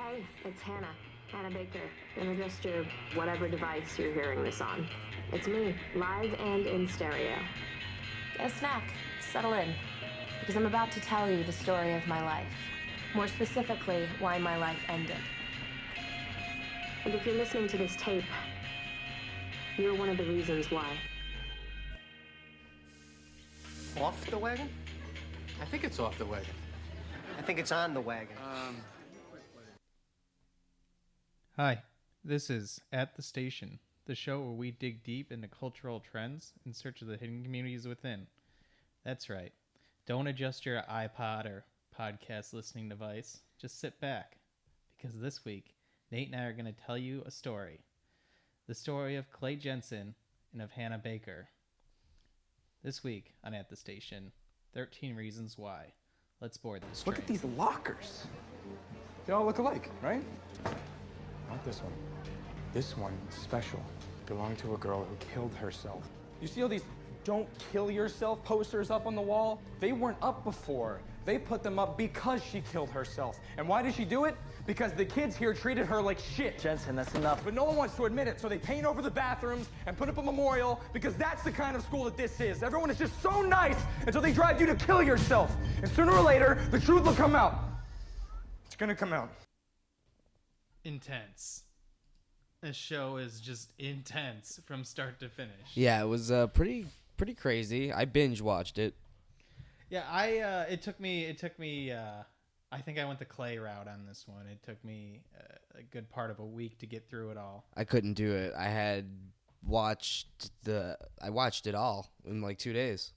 Hey, it's Hannah Baker, and adjust your whatever device you're hearing this on. It's me, live and in stereo. Get a snack, settle in, because I'm about to tell you the story of my life. More specifically, why my life ended. And if you're listening to this tape, you're one of the reasons why. Off the wagon? I think it's off the wagon. I think it's on the wagon. Hi, this is At the Station, the show where we dig deep into cultural trends in search of the hidden communities within. That's right. Don't adjust your iPod or podcast listening device. Just sit back, because this week, Nate and I are going to tell you a story. The story of Clay Jensen and of Hannah Baker. This week on At the Station, 13 Reasons Why. Let's board this train. Look at these lockers. They all look alike, right? Not this one. This one is special. Belonged to a girl who killed herself. You see all these "Don't Kill Yourself" posters up on the wall? They weren't up before. They put them up because she killed herself. And why did she do it? Because the kids here treated her like shit. Jensen, that's enough. But no one wants to admit it, so they paint over the bathrooms and put up a memorial because that's the kind of school that this is. Everyone is just so nice until they drive you to kill yourself. And sooner or later, the truth will come out. It's gonna come out. Intense. This show is just intense from start to finish. Yeah, it was pretty crazy. I binge watched it. Yeah, it took me I think I went the Clay route on this one. It took me a good part of a week to get through it all. I couldn't do it. I watched it all in like 2 days.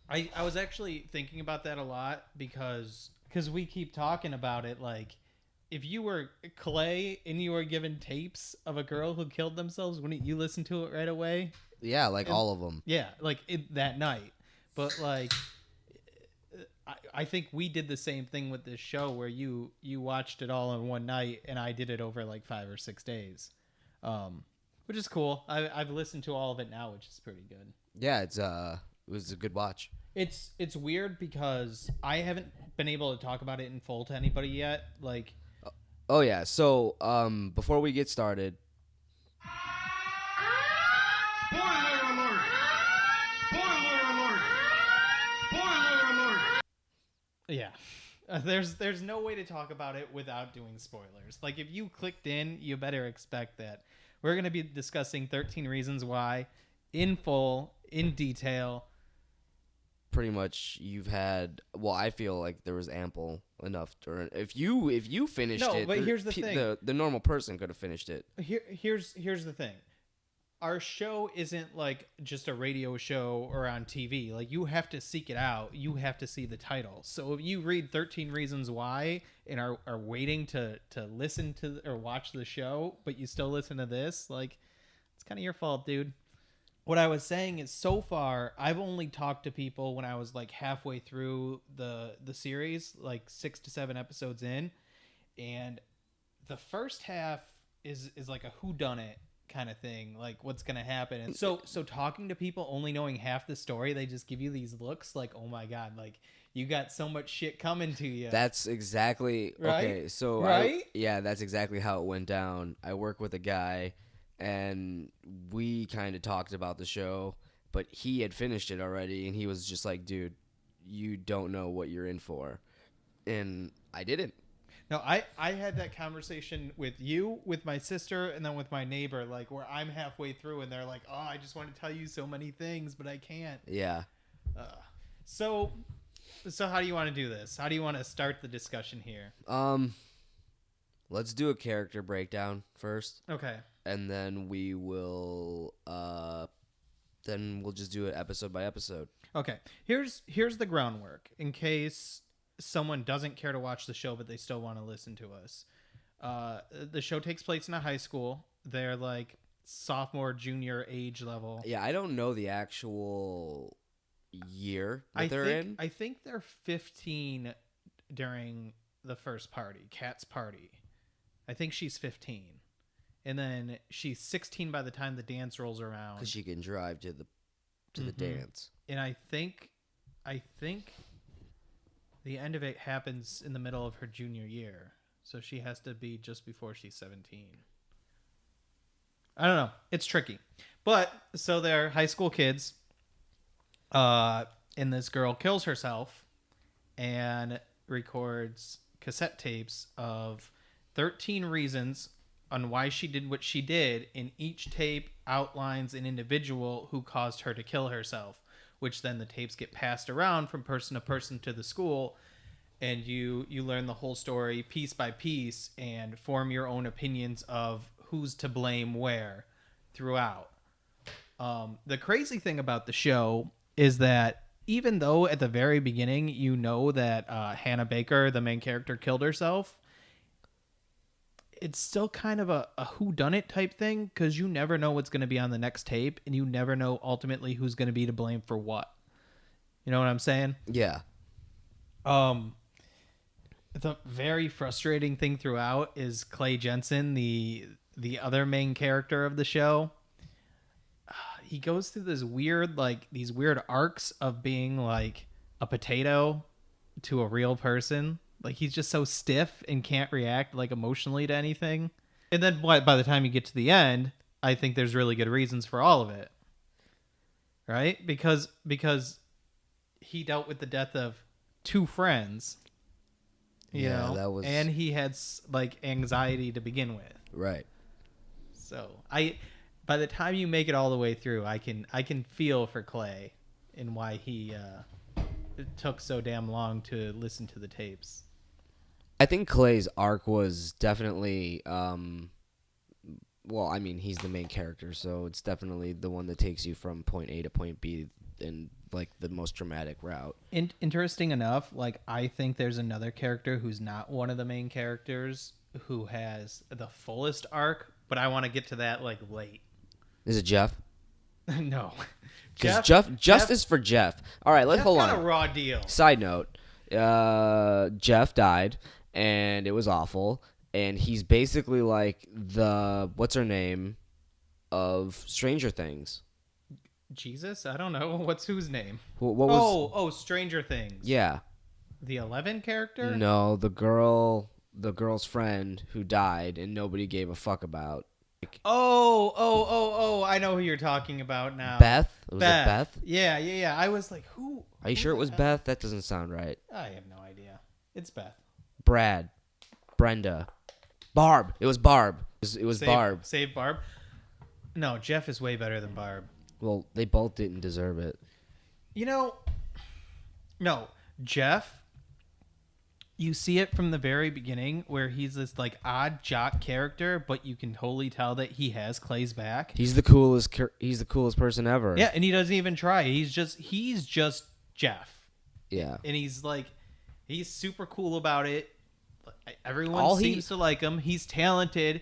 I was actually thinking about that a lot because we keep talking about it. Like, if you were Clay and you were given tapes of a girl who killed themselves, wouldn't you listen to it right away? Yeah, like all of them. Yeah, like that night. But like, I think we did the same thing with this show where you watched it all in one night and I did it over like 5 or 6 days, which is cool. I've listened to all of it now, which is pretty good. Yeah, it was a good watch. It's weird because I haven't been able to talk about it in full to anybody yet. Like, oh yeah. So before we get started. Yeah, there's no way to talk about it without doing spoilers. Like, if you clicked in, you better expect that we're going to be discussing 13 Reasons Why in full, in detail. Pretty much, you've had. Well, I feel like there was ample enough. If you finished it, no, but here's the thing: the normal person could have finished it. Here's the thing. Our show isn't like just a radio show or on TV. Like, you have to seek it out. You have to see the title. So if you read 13 Reasons Why and are waiting to listen to or watch the show, but you still listen to this, like, it's kind of your fault, dude. What I was saying is, so far, I've only talked to people when I was like halfway through the series, like 6 to 7 episodes in. And the first half is like a whodunit kind of thing, like what's gonna happen. And so talking to people only knowing half the story, they just give you these looks like, oh my god, like, you got so much shit coming to you. That's exactly right? Okay, so right? That's exactly how it went down. I work with a guy and we kind of talked about the show, but he had finished it already and he was just like, dude, you don't know what you're in for. And I didn't. No, I had that conversation with you, with my sister, and then with my neighbor, like, where I'm halfway through and they're like, oh, I just want to tell you so many things, but I can't. Yeah. So how do you want to do this? How do you want to start the discussion here? Let's do a character breakdown first. Okay. And then we will just do it episode by episode. Okay. Here's the groundwork in case someone doesn't care to watch the show but they still want to listen to us. The show takes place in a high school. They're like sophomore, junior age level. Yeah, I don't know the actual year that they're in. I think they're 15 during the first party, Kat's party. I think she's 15. And then she's 16 by the time the dance rolls around. Because she can drive to the dance. And I think the end of it happens in the middle of her junior year. So she has to be just before she's 17. I don't know. It's tricky. But so they're high school kids. And this girl kills herself and records cassette tapes of 13 reasons on why she did what she did, and each tape outlines an individual who caused her to kill herself, which then the tapes get passed around from person to person to the school, and you learn the whole story piece by piece and form your own opinions of who's to blame where throughout. The crazy thing about the show is that even though at the very beginning you know that Hannah Baker, the main character, killed herself, it's still kind of a whodunit type thing, because you never know what's going to be on the next tape, and you never know ultimately who's going to be to blame for what. You know what I'm saying? Yeah. The very frustrating thing throughout is Clay Jensen, the other main character of the show. He goes through these weird arcs of being like a potato to a real person. Like, he's just so stiff and can't react like emotionally to anything. And then by the time you get to the end, I think there's really good reasons for all of it. Right? Because he dealt with the death of 2 friends. You know, that was... and he had like anxiety to begin with. Right. So by the time you make it all the way through, I can feel for Clay and why it took so damn long to listen to the tapes. I think Clay's arc was definitely, well, I mean, he's the main character, so it's definitely the one that takes you from point A to point B in like the most dramatic route. Interesting enough, like, I think there's another character who's not one of the main characters who has the fullest arc, but I want to get to that like late. Is it Jeff? No. Because justice for Jeff. All right, let's hold on. Got a raw deal. Side note, Jeff died, and it was awful. And he's basically like the what's her name of Stranger Things. Jesus, I don't know. What's whose name? What was? Oh, Stranger Things. Yeah. The 11 character? No, the girl's friend who died and nobody gave a fuck about. Oh, I know who you're talking about now. Beth? Was it Beth? Yeah. I was like, who? Are you sure it was Beth? That doesn't sound right. I have no idea. It's Beth. Brad. Brenda. Barb. It was Barb. It was Barb. Save Barb? No, Jeff is way better than Barb. Well, they both didn't deserve it. You know, no, Jeff, you see it from the very beginning where he's this like odd jock character, but you can totally tell that he has Clay's back. He's the coolest person ever. Yeah, and he doesn't even try. He's just Jeff. Yeah. And he's super cool about it. Everyone seems to like him. He's talented.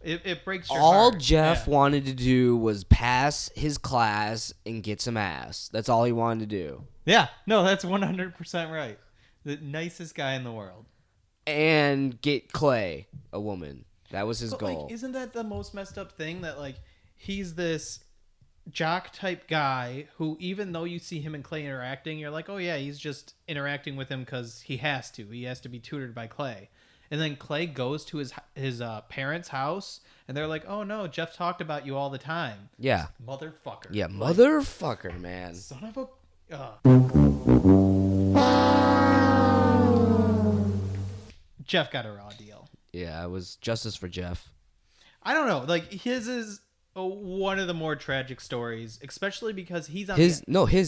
It breaks your heart. All Jeff wanted to do was pass his class and get some ass. That's all he wanted to do. Yeah, no, that's 100% right. The nicest guy in the world. And get Clay, a woman. That was his goal. Like, isn't that the most messed up thing? That like he's this jock type guy who, even though you see him and Clay interacting, you're like, oh yeah, he's just interacting with him because he has to. He has to be tutored by Clay. And then Clay goes to his parents' house, and they're like, oh no, Jeff talked about you all the time. Yeah. Motherfucker. Yeah, motherfucker, man. Son of a... Jeff got a raw deal. Yeah, it was justice for Jeff. I don't know. Like, his is one of the more tragic stories, especially because he's on his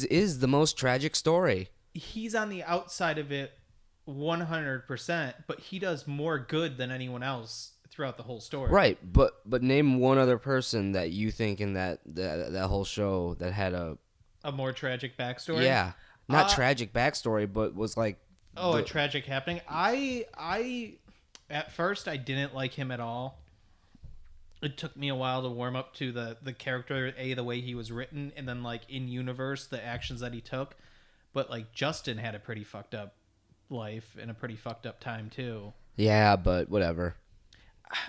is the most tragic story. He's on the outside of it 100%, but he does more good than anyone else throughout the whole story. Right, but name one other person that you think in that whole show that had a more tragic backstory. Yeah, not tragic backstory, but was like a tragic happening. I at first I didn't like him at all. It took me a while to warm up to the character, the way he was written, and then like in universe the actions that he took. But like Justin had a pretty fucked up life and a pretty fucked up time too. Yeah, but whatever.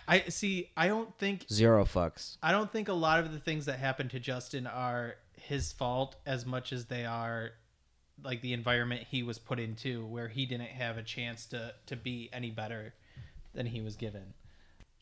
I don't think zero fucks. I don't think a lot of the things that happen to Justin are his fault as much as they are like the environment he was put into, where he didn't have a chance to be any better than he was given.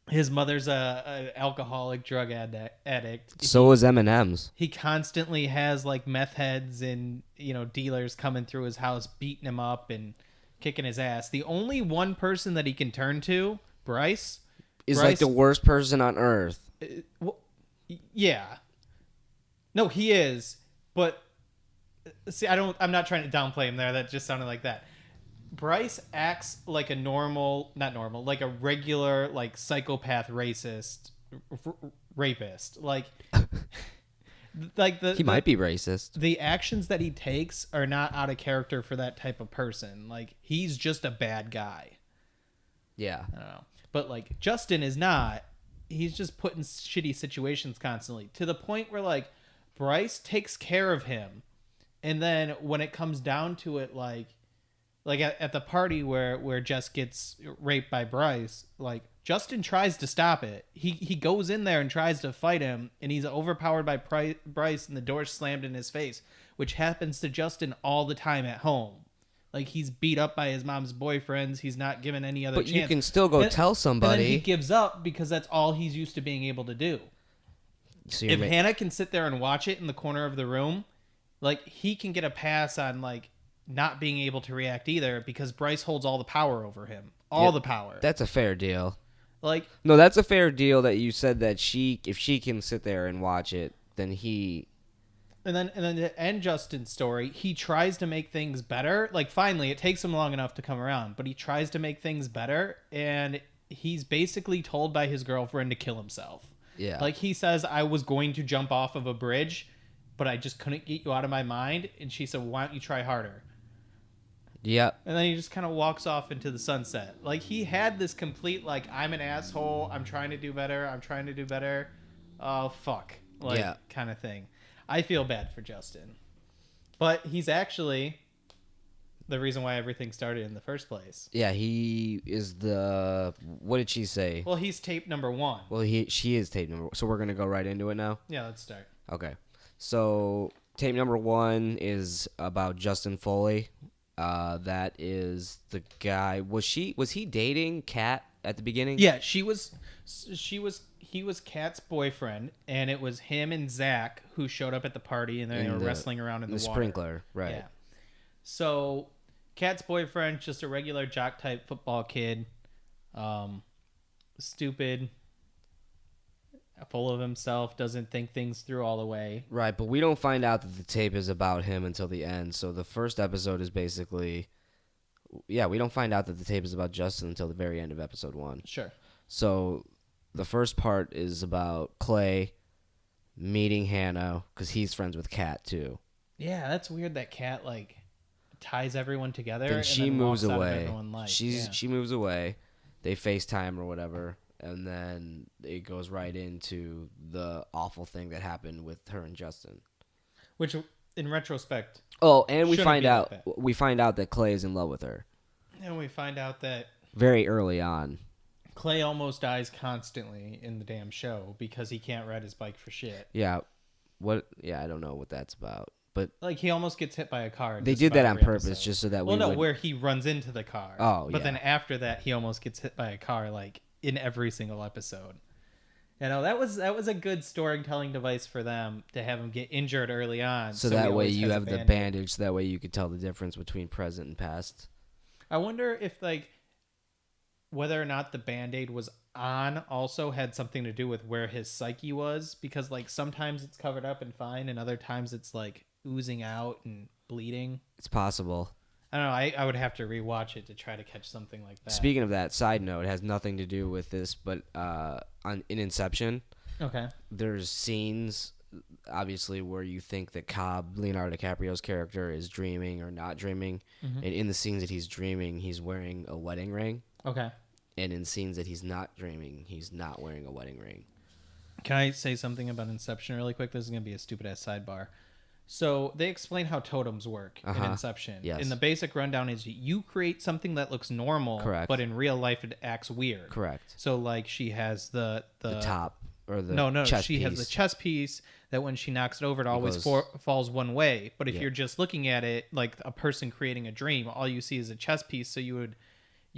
His mother's a alcoholic, drug addict. So is M&M's. He constantly has like meth heads and dealers coming through his house, beating him up and kicking his ass. The only one person that he can turn to, Bryce, like the worst person on earth. Well, yeah. No, he is. But see, I'm not trying to downplay him there. That just sounded like that. Bryce acts like a like a regular, like psychopath, racist, rapist. Like he might be racist. The actions that he takes are not out of character for that type of person. Like, he's just a bad guy. Yeah. I don't know. But like Justin is not. He's just put in shitty situations constantly, to the point where like Bryce takes care of him, and then when it comes down to it, like at the party where Jess gets raped by Bryce, like Justin tries to stop it. He goes in there and tries to fight him, and he's overpowered by Bryce, and the door slammed in his face, which happens to Justin all the time at home. Like, he's beat up by his mom's boyfriends. He's not given any other chance. But you can still go tell somebody. And then he gives up because that's all he's used to being able to do. So if Hannah can sit there and watch it in the corner of the room, like, he can get a pass on, like, not being able to react either, because Bryce holds all the power over him. All the power. That's a fair deal. Like, no, that's a fair deal that you said that if she can sit there and watch it, then he... And then to end Justin's story, he tries to make things better. Like, finally, it takes him long enough to come around, but he tries to make things better, and he's basically told by his girlfriend to kill himself. Yeah. Like, he says, I was going to jump off of a bridge, but I just couldn't get you out of my mind. And she said, why don't you try harder? Yep. And then he just kind of walks off into the sunset. Like, he had this complete, like, I'm an asshole. I'm trying to do better. I'm trying to do better. Oh, fuck. Like, kind of thing. I feel bad for Justin. But he's actually the reason why everything started in the first place. Yeah, he is the... What did she say? Well, he's tape number 1. Well, she is tape number 1. So we're going to go right into it now? Yeah, let's start. Okay. So tape number 1 is about Justin Foley. That is the guy... Was he dating Kat at the beginning? Yeah, he was Kat's boyfriend, and it was him and Zach who showed up at the party, and then they were wrestling around in the water. Sprinkler, right. Yeah. So Kat's boyfriend, just a regular jock type football kid, stupid, full of himself, doesn't think things through all the way. Right, but we don't find out that the tape is about him until the end. So the first episode is basically... Yeah, we don't find out that the tape is about Justin until the very end of episode 1. Sure. So the first part is about Clay meeting Hannah, because he's friends with Kat too. Yeah, that's weird that Kat, like, ties everyone together. Then she moves away. She moves away. They FaceTime or whatever, and then it goes right into the awful thing that happened with her and Justin. Which, in retrospect... Oh, and we find out that Clay is in love with her. And we find out that... Very early on. Clay almost dies constantly in the damn show because he can't ride his bike for shit. Yeah. Yeah, I don't know what that's about. But like, he almost gets hit by a car. They did that on purpose just so that where he runs into the car. Oh, But then after that, he almost gets hit by a car, like, in every single episode. You know, that was a good storytelling device for them, to have him get injured early on. So that way you have the bandage. So that way you could tell the difference between present and past. I wonder if, like, whether or not the Band-Aid was on also had something to do with where his psyche was. Because, like, sometimes it's covered up and fine, and other times it's, like, oozing out and bleeding. It's possible. I don't know. I would have to rewatch it to try to catch something like that. Speaking of that, side note, it has nothing to do with this, but in Inception, okay, there's scenes, obviously, where you think that Cobb, Leonardo DiCaprio's character, is dreaming or not dreaming. Mm-hmm. And in the scenes that he's dreaming, he's wearing a wedding ring. Okay. And in scenes that he's not dreaming, he's not wearing a wedding ring. Can I say something about Inception really quick? This is going to be a stupid-ass sidebar. So they explain how totems work in Inception. Yes. And the basic rundown is you create something that looks normal, correct, but in real life it acts weird. Correct. So, like, she has the top. or the no. chess She has piece. the chess piece that when she knocks it over, it always goes- falls one way. But if Yeah. you're just looking at it like a person creating a dream, all you see is a chess piece. So you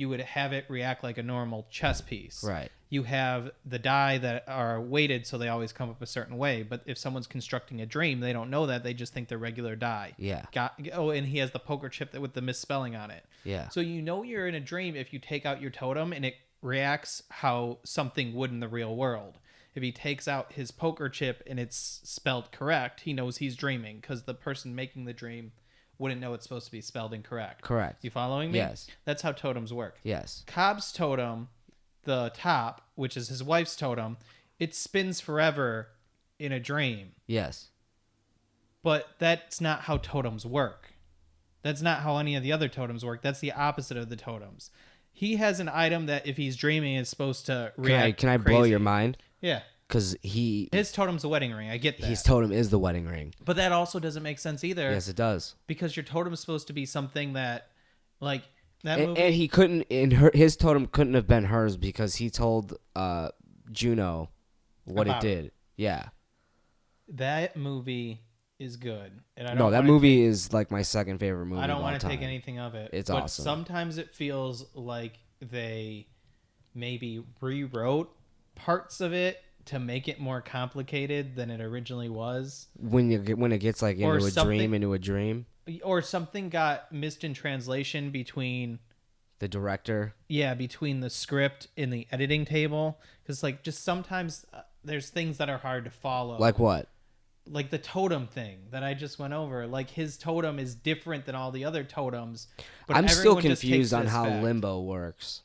would have it react like a normal chess piece. Right. You have the die that are weighted, so they always come up a certain way. But if someone's constructing a dream, they don't know that. They just think they're regular die. Yeah. And he has the poker chip with the misspelling on it. Yeah. So you know you're in a dream if you take out your totem and it reacts how something would in the real world. If he takes out his poker chip and it's spelled correct, he knows he's dreaming because the person making the dream wouldn't know it's supposed to be spelled incorrect. Correct. You following me? Yes. That's how totems work. Yes. Cobb's totem, the top, which is his wife's totem, it spins forever in a dream. Yes. But that's not how totems work. That's not how any of the other totems work. That's the opposite of the totems. He has an item that if he's dreaming is supposed to react Can I blow crazy. your mind? Yeah. Because His totem's a wedding ring. I get that. his totem is the wedding ring. But that also doesn't make sense either. Yes, it does. Because your totem is supposed to be something that, like, that And, movie. and he couldn't. His totem couldn't have been hers because he told Juno what About it it. did. Yeah. That movie is good. And I don't No, that wanna movie is like my second favorite movie. I don't want want to take anything of it. It's but awesome. sometimes it feels like they maybe rewrote parts of it to make it more complicated than it originally was. When it gets like Or into something- a dream. Or something got missed in translation between The director. between the script and the editing table. Because like just sometimes there's things that are hard to follow. Like what? Like the totem thing that I just went over. Like his totem is different than all the other totems. But I'm still everyone just confused takes it on as how fact. limbo works.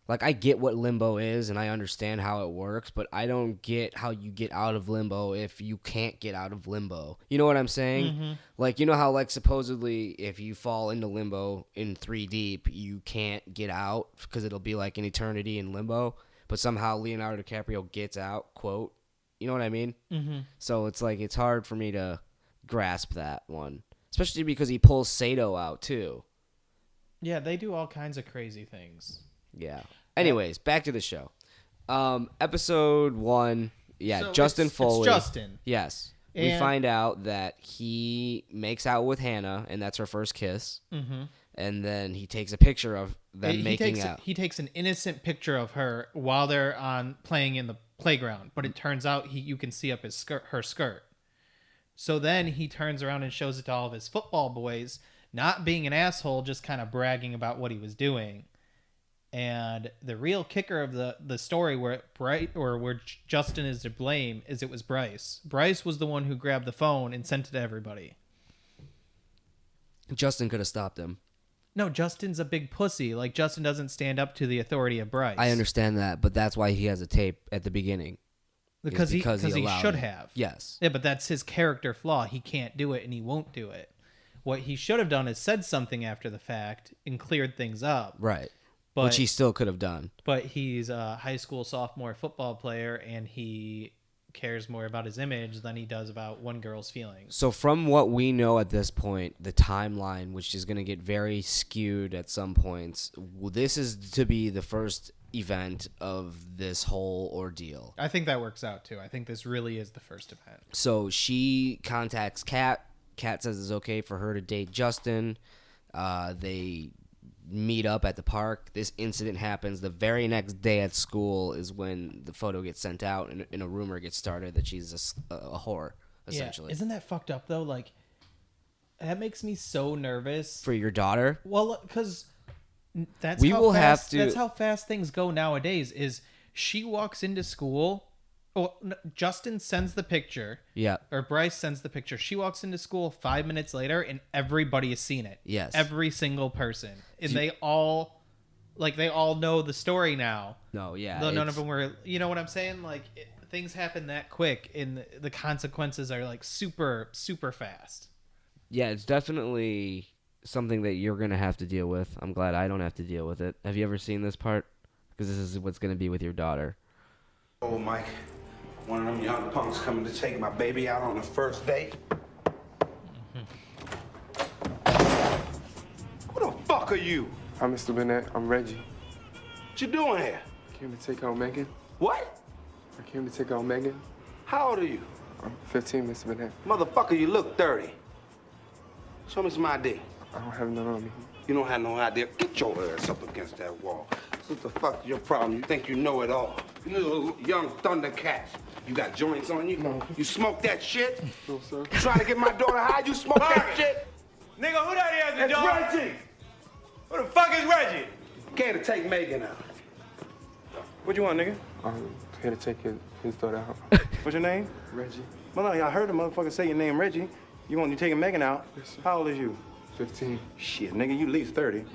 Like I get what limbo is and I understand how it works, but I don't get how you get out of limbo if you can't get out of limbo. You know what I'm saying? Mm-hmm. Like you know how like supposedly if you fall into limbo in 3 deep, you can't get out because it'll be like an eternity in limbo, but somehow Leonardo DiCaprio gets out, quote. You know what I mean? Mm-hmm. So it's like it's hard for me to grasp that one, especially because he pulls Sato out too. Yeah, they do all kinds of crazy things. Yeah. Anyways, back to the show. Episode 1. Yeah, So Justin it's Foley. Justin. Yes. We And- find out that he makes out with Hannah, and that's her first kiss. Mm-hmm. And then he takes a picture of them making out. He takes an innocent picture of her while they're playing in the playground, but it turns out you can see up her skirt. So then he turns around and shows it to all of his football boys, not being an asshole, just kind of bragging about what he was doing. And the real kicker of the story where Justin is to blame is it was Bryce. Bryce was the one who grabbed the phone and sent it to everybody. Justin could have stopped him. No, Justin's a big pussy. Like, Justin doesn't stand up to the authority of Bryce. I understand that, but that's why he has a tape at the beginning. Because he allowed should it. have. Yes. Yeah, but that's his character flaw. He can't do it, and he won't do it. What he should have done is said something after the fact and cleared things up. Right. But, Which he still could have done. But he's a high school sophomore football player, and he cares more about his image than he does about one girl's feelings. So from what we know at this point, the timeline, which is going to get very skewed at some points, this is to be the first event of this whole ordeal. I think that works out, too. I think this really is the first event. So she contacts Kat. Kat says it's okay for her to date Justin. They meet up at the park. This incident happens. The very next day at school is when the photo gets sent out and a rumor gets started that she's a whore, essentially. Yeah. Isn't that fucked up, though? Like, that makes me so nervous. For your daughter? Well, because that's We how will have fast, to- That's how fast things go nowadays. Is she walks into school? Well, Justin sends the picture. Yeah. Or Bryce sends the picture. She walks into school 5 minutes later, and everybody has seen it. Yes. Every single person, and they all know the story now. No, yeah. Though none of them were. You know what I'm saying? Like things happen that quick, and the consequences are like super, super fast. Yeah, it's definitely something that you're going to have to deal with. I'm glad I don't have to deal with it. Have you ever seen this part? Because this is what's going to be with your daughter. Oh, Mike, one of them young punks coming to take my baby out on the first date. Who the fuck are you? I'm Mr. Burnett. I'm Reggie. What you doing here? Came to take out Megan. What? I came to take out Megan. How old are you? I'm 15, Mr. Bennett. Motherfucker, you look 30. Show me some ID. I don't have none on me. You don't have no idea. Get your ass up against that wall. What the fuck is your problem? You think you know it all. You little young Thundercats. You got joints on you? No. You smoke that shit? No, sir. You trying to get my daughter high? You smoke that shit? Nigga, who that is the It's dog? Reggie. Who the fuck is Reggie? Came to take Megan out. What you want, nigga? I'm here to take his daughter out. What's your name? Reggie, Well, I heard the motherfucker say your name Reggie. You taking Megan out? Yes, sir. How old is you? 15. Shit, nigga, you at least 30.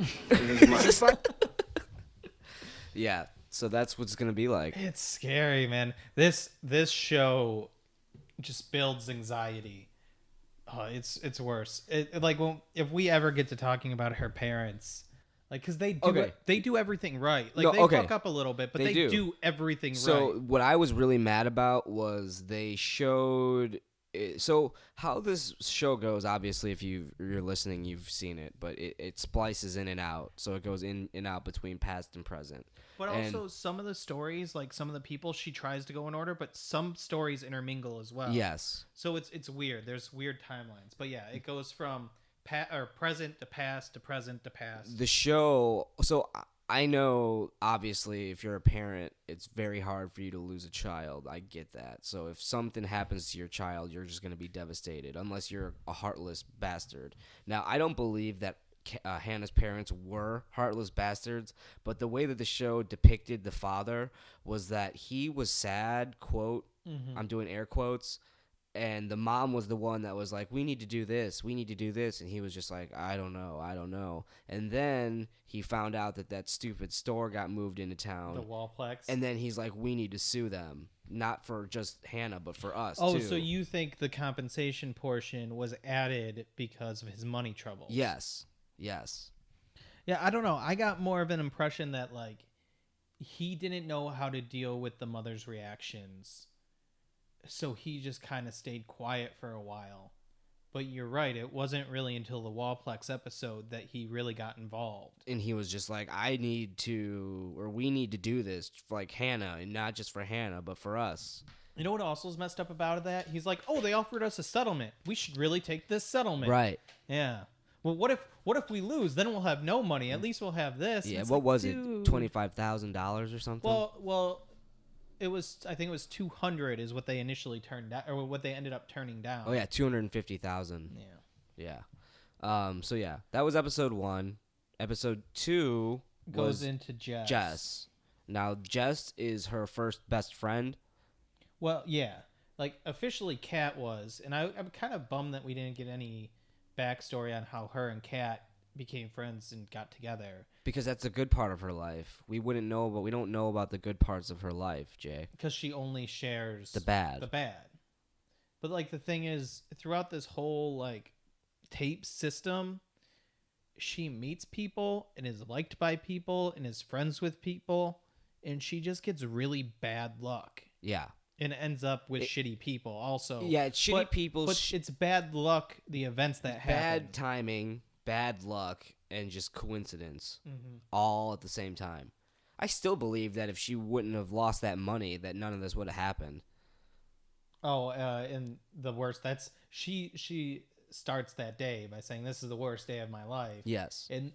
Yeah, so that's what's gonna be like. It's scary, man. This show just builds anxiety. Oh, it's worse. Like, well, if we ever get to talking about her parents, like, because they do everything right. Like, No, they okay. fuck up a little bit, but They they do. do everything So right. what I was really mad about was they showed. So how this show goes, obviously, if you're listening, you've seen it, but it splices in and out. So it goes in and out between past and present. But And- also, some of the stories, like some of the people, she tries to go in order, but some stories intermingle as well. Yes. So it's weird. There's weird timelines. But yeah, it goes from present to past to present to past. The show. So I know, obviously, if you're a parent, it's very hard for you to lose a child. I get that. So if something happens to your child, you're just going to be devastated, unless you're a heartless bastard. Now, I don't believe that Hannah's parents were heartless bastards, but the way that the show depicted the father was that he was sad, quote, I'm doing air quotes, and the mom was the one that was like, we need to do this, and he was just like, I don't know. And then he found out that stupid store got moved into town. The Wallplex. And then he's like, we need to sue them, not for just Hannah, but for us, Oh, too. so you think the compensation portion was added because of his money troubles? Yes. Yeah, I don't know. I got more of an impression that, like, he didn't know how to deal with the mother's reactions. So he just kind of stayed quiet for a while. But you're right. It wasn't really until the Wallplex episode that he really got involved. And he was just like, we need to do this for, like, Hannah, and not just for Hannah, but for us. You know what also is messed up about that? He's like, oh, they offered us a settlement. We should really take this settlement. Right. Yeah. Well, what if we lose? Then we'll have no money. At least we'll have this. Yeah, It's what like, was dude. it? $25,000 or something? Well, it was. I think it was 200 is what they initially turned down, or what they ended up turning down. Oh yeah, 250,000. Yeah. So yeah, that was episode 1. Episode 2 Goes was into Jess. Jess. Now Jess is her first best friend. Well, yeah. Like, officially, Kat was, and I'm kind of bummed that we didn't get any backstory on how her and Kat became friends and got together. Because that's a good part of her life. We don't know about the good parts of her life, Jay. Because she only shares The bad. But, like, the thing is, throughout this whole, like, tape system, she meets people and is liked by people and is friends with people, and she just gets really bad luck. Yeah. And ends up with shitty people also. Yeah, it's shitty people. But it's bad luck, the events that happen. Bad timing, bad luck, and just coincidence. All at the same time. I still believe that if she wouldn't have lost that money, that none of this would have happened. Oh, and the worst, that's... She starts that day by saying, this is the worst day of my life. Yes. And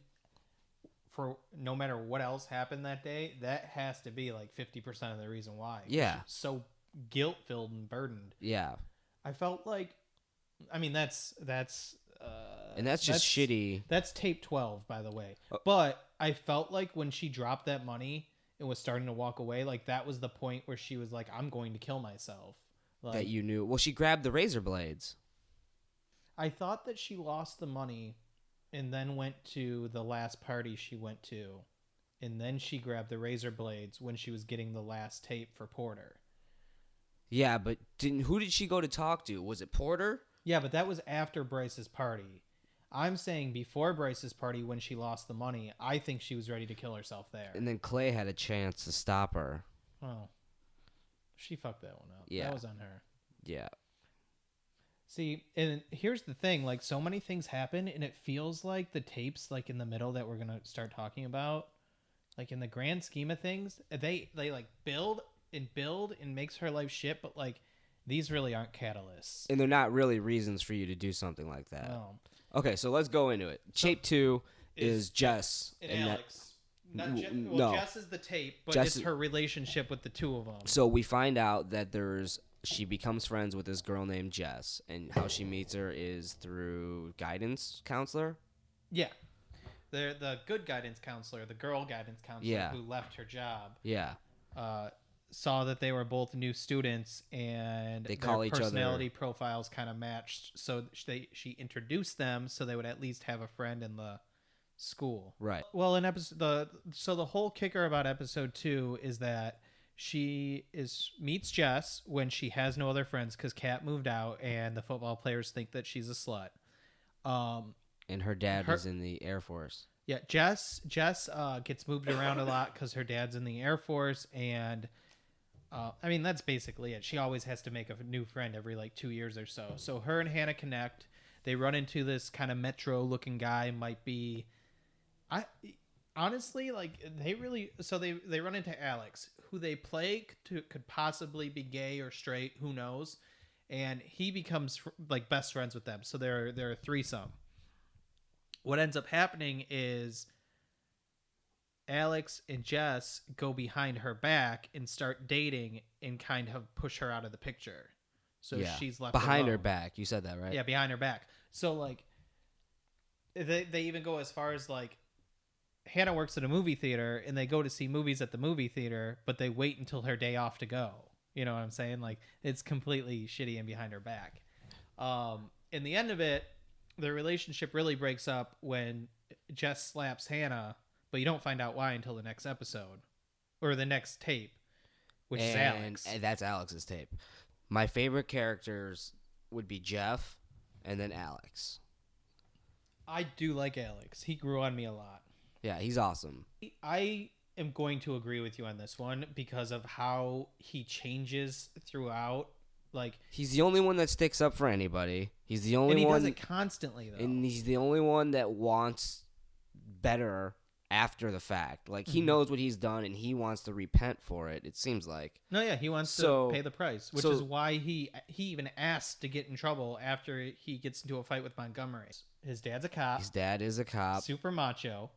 for no matter what else happened that day, that has to be like 50% of the reason why. Yeah. She's so guilt-filled and burdened. Yeah. I felt like... I mean, that's and that's just shitty. That's tape 12, by the way. But I felt like when she dropped that money and was starting to walk away, like, that was the point where she was like, I'm going to kill myself. Like, That you knew. Well, she grabbed the razor blades. I thought that she lost the money and then went to the last party she went to. And then she grabbed the razor blades when she was getting the last tape for Porter. Yeah, but who did she go to talk to? Was it Porter? Yeah, but that was after Bryce's party. I'm saying before Bryce's party when she lost the money, I think she was ready to kill herself there. And then Clay had a chance to stop her. Oh. She fucked that one up. Yeah. That was on her. Yeah. See, and here's the thing, like, so many things happen, and it feels like the tapes, like, in the middle that we're going to start talking about, like, in the grand scheme of things, they like, build and build and makes her life shit, but like these really aren't catalysts. And they're not really reasons for you to do something like that. No. Okay, so let's go into it. Tape 2 is Jess and that- Alex. no. Jess is the tape, but Jess it's is- her relationship with the two of them. So we find out that she becomes friends with this girl named Jess, and how she meets her is through guidance counselor. Yeah. They're the good guidance counselor, the girl guidance counselor Yeah. who left her job. Yeah. Saw that they were both new students and They call their each other- personality profiles kind of matched, so she introduced them so they would at least have a friend in the school. Right. Well, in the whole kicker about episode 2 is that she meets Jess when she has no other friends because Kat moved out and the football players think that she's a slut. And her dad is in the Air Force. Yeah, Jess gets moved around a lot because her dad's in the Air Force, and I mean that's basically it. She always has to make a new friend every like 2 years or so. So her and Hannah connect. They run into this kind of metro-looking guy. Might be, honestly like they run into Alex, who they play could possibly be gay or straight, who knows, and he becomes like best friends with them. So they're a threesome. What ends up happening is Alex and Jess go behind her back and start dating and kind of push her out of the picture. So she's left behind her alone. back. You said that, right? Yeah, behind her back. So like they even go as far as like Hannah works at a movie theater and they go to see movies at the movie theater, but they wait until her day off to go. You know what I'm saying? Like it's completely shitty and behind her back. In the end of it, their relationship really breaks up when Jess slaps Hannah, but you don't find out why until the next episode or the next tape, which is Alex. And that's Alex's tape. My favorite characters would be Jeff and then Alex. I do like Alex. He grew on me a lot. Yeah, he's awesome. I am going to agree with you on this one because of how he changes throughout. Like He's the only one that sticks up for anybody. He's the only and he one does it constantly though. and he's the only one that wants better after the fact. Like he knows what he's done and he wants to repent for it. It seems like. No, yeah, he wants to pay the price, which is why he even asked to get in trouble after he gets into a fight with Montgomery. His dad's a cop. His dad is a cop. Super macho.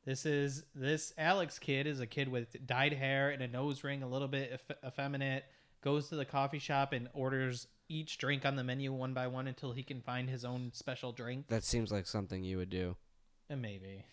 This Alex kid is a kid with dyed hair and a nose ring, a little bit effeminate. Goes to the coffee shop and orders each drink on the menu one by one until he can find his own special drink. That seems like something you would do. And maybe.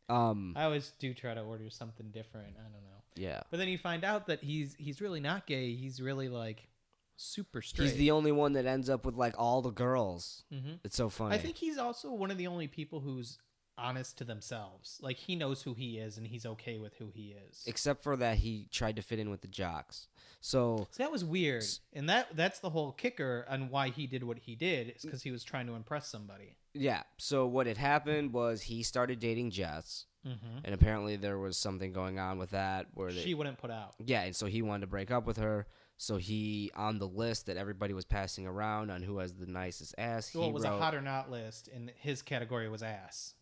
I always do try to order something different. I don't know. Yeah. But then you find out that he's really not gay. He's really like super straight. He's the only one that ends up with like all the girls. Mm-hmm. It's so funny. I think he's also one of the only people who's honest to themselves. Like he knows who he is and he's okay with who he is. Except for that he tried to fit in with the jocks. So that was weird. And that's the whole kicker on why he did what he did, is because he was trying to impress somebody. yeah. So what had happened was he started dating Jess. Mm-hmm. And apparently there was something going on with that where She wouldn't put out. Yeah, and so he wanted to break up with her. So he, on the list that everybody was passing around on who has the nicest ass, Well, he it was wrote, a hot or not list, and his category was ass.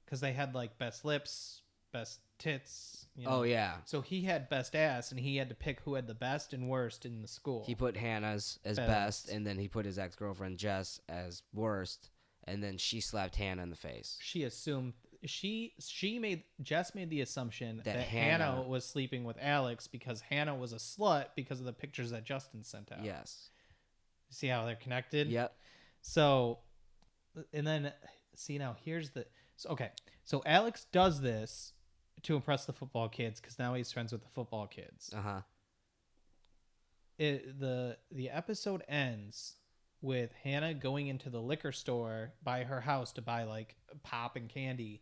Because they had like best lips, best tits. You know? Oh, yeah. So he had best ass, and he had to pick who had the best and worst in the school. He put Hannah's as best, and then he put his ex-girlfriend Jess as worst, and then she slapped Hannah in the face. She assumed Jess made the assumption that Hannah Hannah was sleeping with Alex because Hannah was a slut because of the pictures that Justin sent out. Yes. See how they're connected? Yep. So, and then see now here's the so Alex does this to impress the football kids because now he's friends with the football kids. Uh-huh. The episode ends with Hannah going into the liquor store by her house to buy like pop and candy,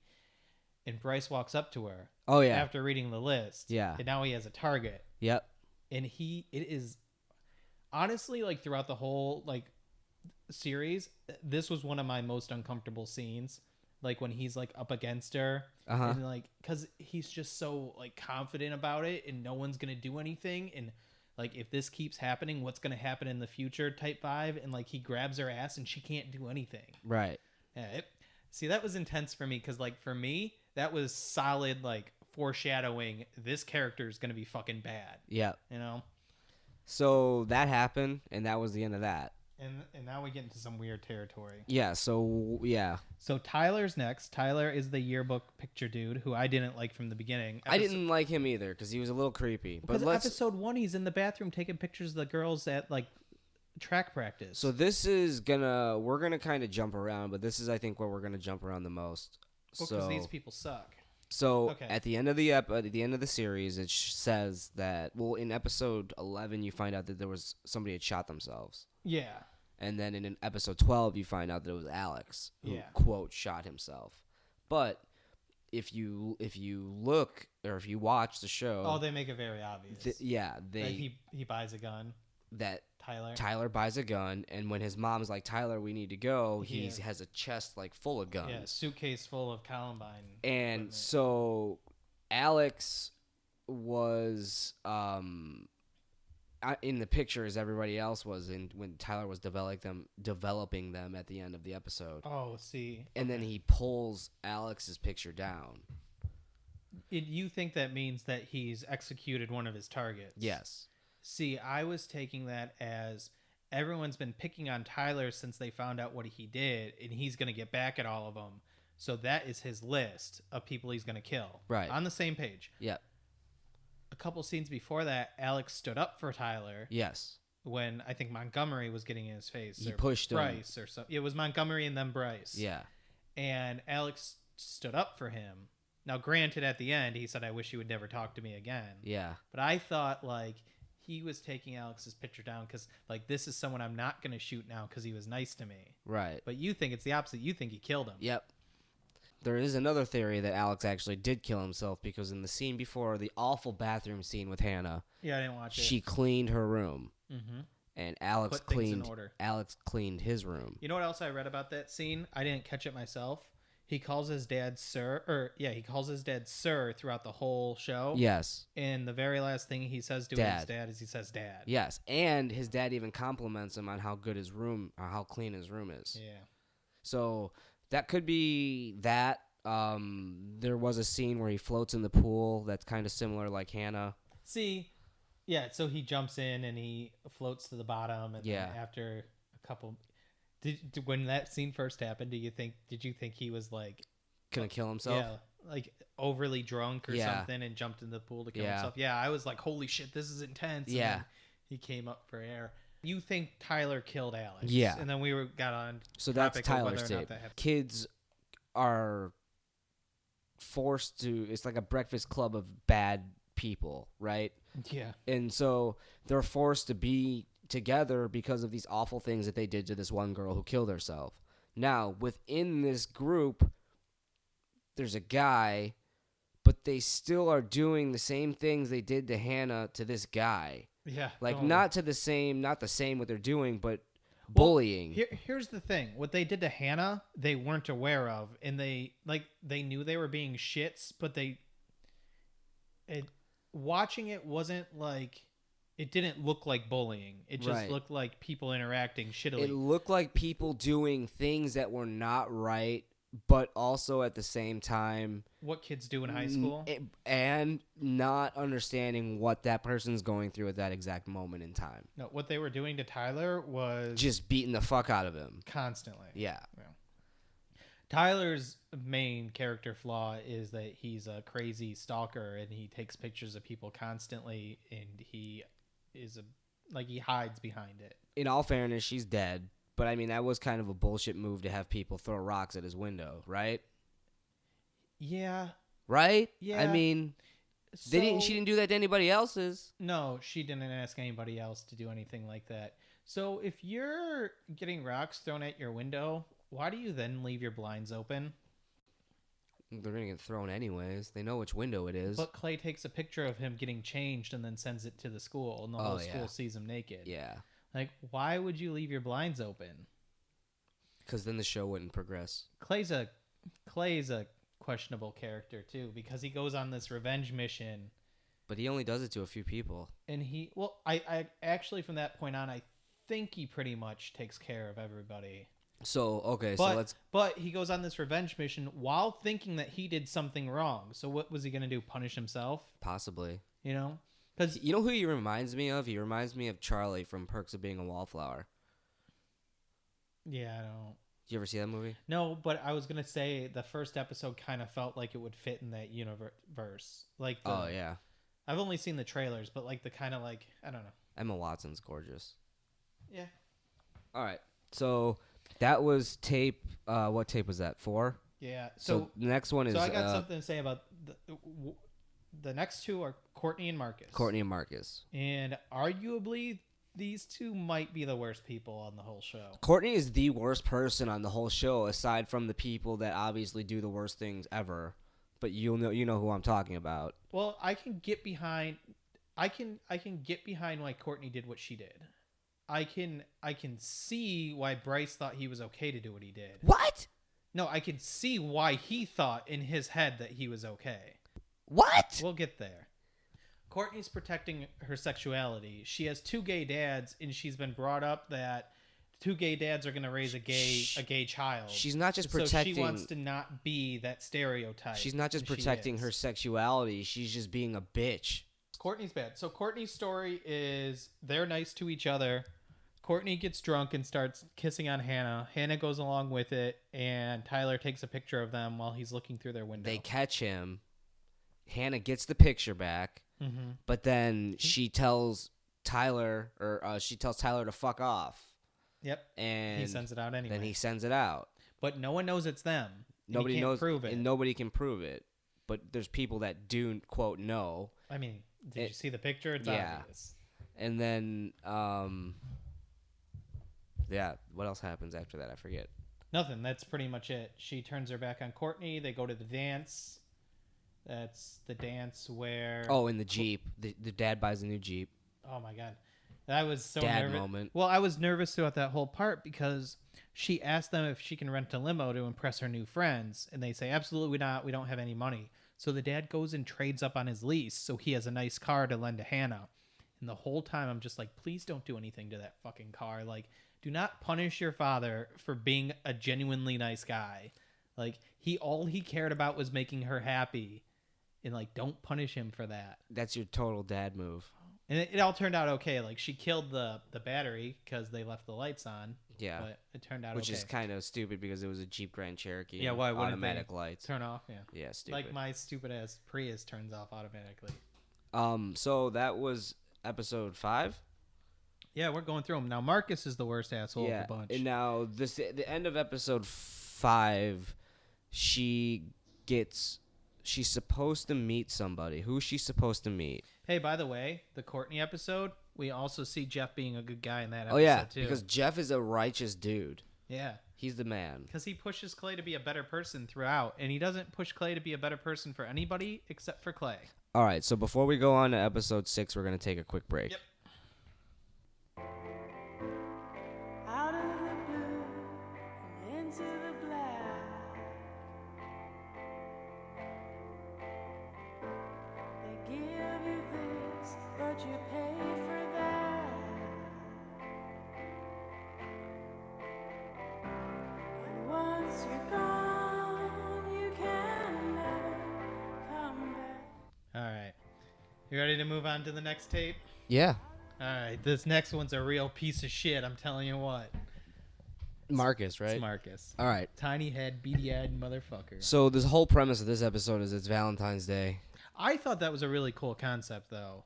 and Bryce walks up to her. Oh, yeah. After reading the list. Yeah. And now he has a target. Yep. And it is honestly like throughout the whole like series, this was one of my most uncomfortable scenes. Like when he's like up against her, and like because he's just so like confident about it, and no one's gonna do anything, and like if this keeps happening, what's gonna happen in the future? Type 5, and like he grabs her ass and she can't do anything. Right. Yeah. See, that was intense for me because like for me, that was solid like foreshadowing this character is going to be fucking bad. Yeah. You know? So that happened, and that was the end of that. And now we get into some weird territory. Yeah, so Tyler's next. Tyler is the yearbook picture dude who I didn't like from the beginning. I didn't like him either because he was a little creepy. But Because episode 1, he's in the bathroom taking pictures of the girls at like track practice. So this is we're gonna kind of jump around, but this is I think where we're gonna jump around the most. Because these people suck. So Okay. at the end of the series, it says that in episode 11 you find out that there was somebody had shot themselves. Yeah. And then in episode 12 you find out that it was Alex who quote shot himself. But if you look or if you watch the show, they make it very obvious. Like he buys a gun. That Tyler buys a gun, and when his mom's like, Tyler, we need to go, he has a chest like full of guns. Yeah, suitcase full of Columbine. And equipment. so Alex was in the picture as everybody else was when Tyler was developing them at the end of the episode. Oh, see. And then he pulls Alex's picture down. You think that means that he's executed one of his targets? Yes. See, I was taking that as everyone's been picking on Tyler since they found out what he did, and he's going to get back at all of them. So that is his list of people he's going to kill. Right. On the same page. Yep. A couple scenes before that, Alex stood up for Tyler. Yes. When I think Montgomery was getting in his face. He or pushed Bryce him. or something. It was Montgomery and then Bryce. Yeah. And Alex stood up for him. Now, granted, at the end, he said, I wish you would never talk to me again. Yeah. But I thought, like, he was taking Alex's picture down because, like, this is someone I'm not going to shoot now because he was nice to me. Right. But you think it's the opposite. You think he killed him. Yep. There is another theory that Alex actually did kill himself because in the scene before, the awful bathroom scene with Hannah, Yeah, I didn't watch it. she cleaned her room. Mm-hmm. And Alex Put things in order. Alex cleaned his room. You know what else I read about that scene? I didn't catch it myself. He calls his dad sir, he calls his dad sir throughout the whole show. Yes. And the very last thing he says to his dad is he says dad. Yes. And his dad even compliments him on how good his room or how clean his room is. Yeah. So that could be that. There was a scene where he floats in the pool that's kind of similar like Hannah. See, yeah, so he jumps in and he floats to the bottom, and Yeah. then after a couple, when that scene first happened, did you think he was like Gonna kill himself? Yeah, like overly drunk or Yeah. something and jumped in the pool to kill Yeah. himself? Yeah, I was like, holy shit, this is intense. And Yeah. then he came up for air. You think Tyler killed Alex? Yeah. And then we got on. So that's topic of whether Tyler's or not tape. that happened. Kids are forced to. It's like a breakfast club of bad people, right? Yeah. And so they're forced to be together because of these awful things that they did to this one girl who killed herself. Now, within this group, there's a guy, but they still are doing the same things they did to Hannah to this guy. Yeah. Like, totally. not the same what they're doing, but bullying. Here's the thing. What they did to Hannah, they weren't aware of. And they knew they were being shits, but watching it wasn't like, it didn't look like bullying. It just Right. looked like people interacting shittily. It looked like people doing things that were not right, but also at the same time What kids do in high school. and not understanding what that person's going through at that exact moment in time. No, what they were doing to Tyler was Just beating the fuck out of him. constantly. Yeah. Tyler's main character flaw is that he's a crazy stalker and he takes pictures of people constantly, and he is he hides behind it. In all fairness, she's dead, but I mean that was kind of a bullshit move to have people throw rocks at his window, right? Yeah. Right? Yeah. I mean, she didn't do that to anybody else's. No, she didn't ask anybody else to do anything like that. So if you're getting rocks thrown at your window, why do you then leave your blinds open? They're going to get thrown anyways. They know which window it is. But Clay takes a picture of him getting changed and then sends it to the school, and the whole school sees him naked. Yeah. Like, why would you leave your blinds open? Because then the show wouldn't progress. Clay's a questionable character too, because he goes on this revenge mission, But he only does it to a few people. and I actually from that point on, I think he pretty much takes care of everybody. So okay, But, so let's. But he goes on this revenge mission while thinking that he did something wrong. So what was he gonna do? Punish himself? Possibly. You know? Because You know who he reminds me of? He reminds me of Charlie from Perks of Being a Wallflower. yeah, I don't. Did you ever see that movie? No, but I was gonna say the first episode kind of felt like it would fit in that universe. Like, Oh yeah, I've only seen the trailers, but like the kind of like I don't know. Emma Watson's gorgeous. Yeah. All right, so that was tape. What tape was that? 4. Yeah. So the next one is. So I got something to say about the next two are Courtney and Marcus. Courtney and Marcus. And arguably, these two might be the worst people on the whole show. Courtney is the worst person on the whole show, aside from the people that obviously do the worst things ever. But you know who I'm talking about. Well, I can get behind. I can get behind why Courtney did what she did. I can see why Bryce thought he was okay to do what he did. What? No, I can see why he thought in his head that he was okay. What? We'll get there. Courtney's protecting her sexuality. She has 2 gay dads, and she's been brought up that 2 gay dads are going to raise a gay child. She's not just So protecting. she wants to not be that stereotype. She's not just that she protecting is. her sexuality. She's just being a bitch. Courtney's bad. So Courtney's story is they're nice to each other. Courtney gets drunk and starts kissing on Hannah. Hannah goes along with it, and Tyler takes a picture of them while he's looking through their window. They catch him. Hannah gets the picture back, Mm-hmm. but then she tells Tyler, to fuck off. Yep. And he sends it out anyway. Then he sends it out. But no one knows it's them. Nobody can't knows, prove it. and nobody can prove it. But there's people that do quote know. I mean, did you see the picture? It's obvious. And then, yeah, what else happens after that? I forget. Nothing. That's pretty much it. She turns her back on Courtney. They go to the dance. That's the dance where... Oh, in the Jeep. The dad buys a new Jeep. Oh, my God. I was so Dad nervous. moment. Well, I was nervous throughout that whole part because she asked them if she can rent a limo to impress her new friends. And they say, absolutely not. We don't have any money. So the dad goes and trades up on his lease so he has a nice car to lend to Hannah. And the whole time I'm just like, please don't do anything to that fucking car. Like, do not punish your father for being a genuinely nice guy. Like, all he cared about was making her happy. And, like, don't punish him for that. That's your total dad move. And it all turned out okay. Like, she killed the battery because they left the lights on. Yeah. But it turned out Which okay. is kind of stupid because it was a Jeep Grand Cherokee. Yeah, why wouldn't automatic they lights. turn off? Yeah. Yeah, stupid. Like my stupid-ass Prius turns off automatically. So that was episode 5? Yeah, we're going through them. Now, Marcus is the worst asshole of the bunch. And now, the end of episode 5, she's supposed to meet somebody. Who's she supposed to meet? Hey, by the way, the Courtney episode, we also see Jeff being a good guy in that episode, Oh, yeah, too. because Jeff is a righteous dude. Yeah. He's the man. Because he pushes Clay to be a better person throughout, and he doesn't push Clay to be a better person for anybody except for Clay. All right, so before we go on to episode 6, we're going to take a quick break. Yep. Out of the blue and into the black. They give you this, but you pay for that. And once you're gone, you can never come back. All right. You ready to move on to the next tape? Yeah. All right. This next one's a real piece of shit, I'm telling you what. Marcus, right? It's Marcus. All right. Tiny head, beady-eyed motherfucker. So this whole premise of this episode is it's Valentine's Day. I thought that was a really cool concept, though.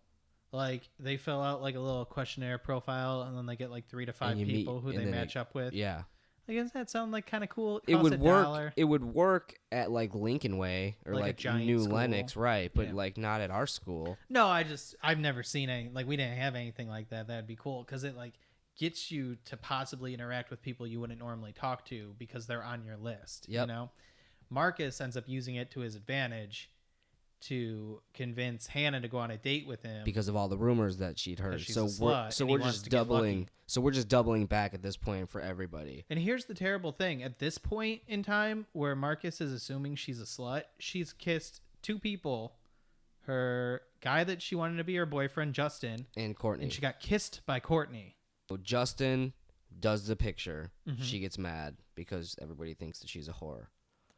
Like, they fill out, like, a little questionnaire profile, and then they get, like, 3 to 5 you people meet- who and they then match it- up with. Yeah. Like, doesn't that sound, like, kind of cool? It Costs would $1. work. It would work at like Lincoln Way or Like a like giant New school. Lenox, right? But Yeah. like not at our school. No, I've never seen any, like, we didn't have anything like that. That'd be cool, because it, like, gets you to possibly interact with people you wouldn't normally talk to because they're on your list. Yep. You know? Marcus ends up using it to his advantage to convince Hannah to go on a date with him. Because of all the rumors that she'd heard. she's So a we're slut so and he we're wants just to get lucky. doubling. So we're just doubling back at this point for everybody. And here's the terrible thing. At this point in time where Marcus is assuming she's a slut, she's kissed 2 people. Her guy that she wanted to be her boyfriend, Justin, And Courtney. and she got kissed by Courtney. So Justin does the picture. Mhm. She gets mad because everybody thinks that she's a whore.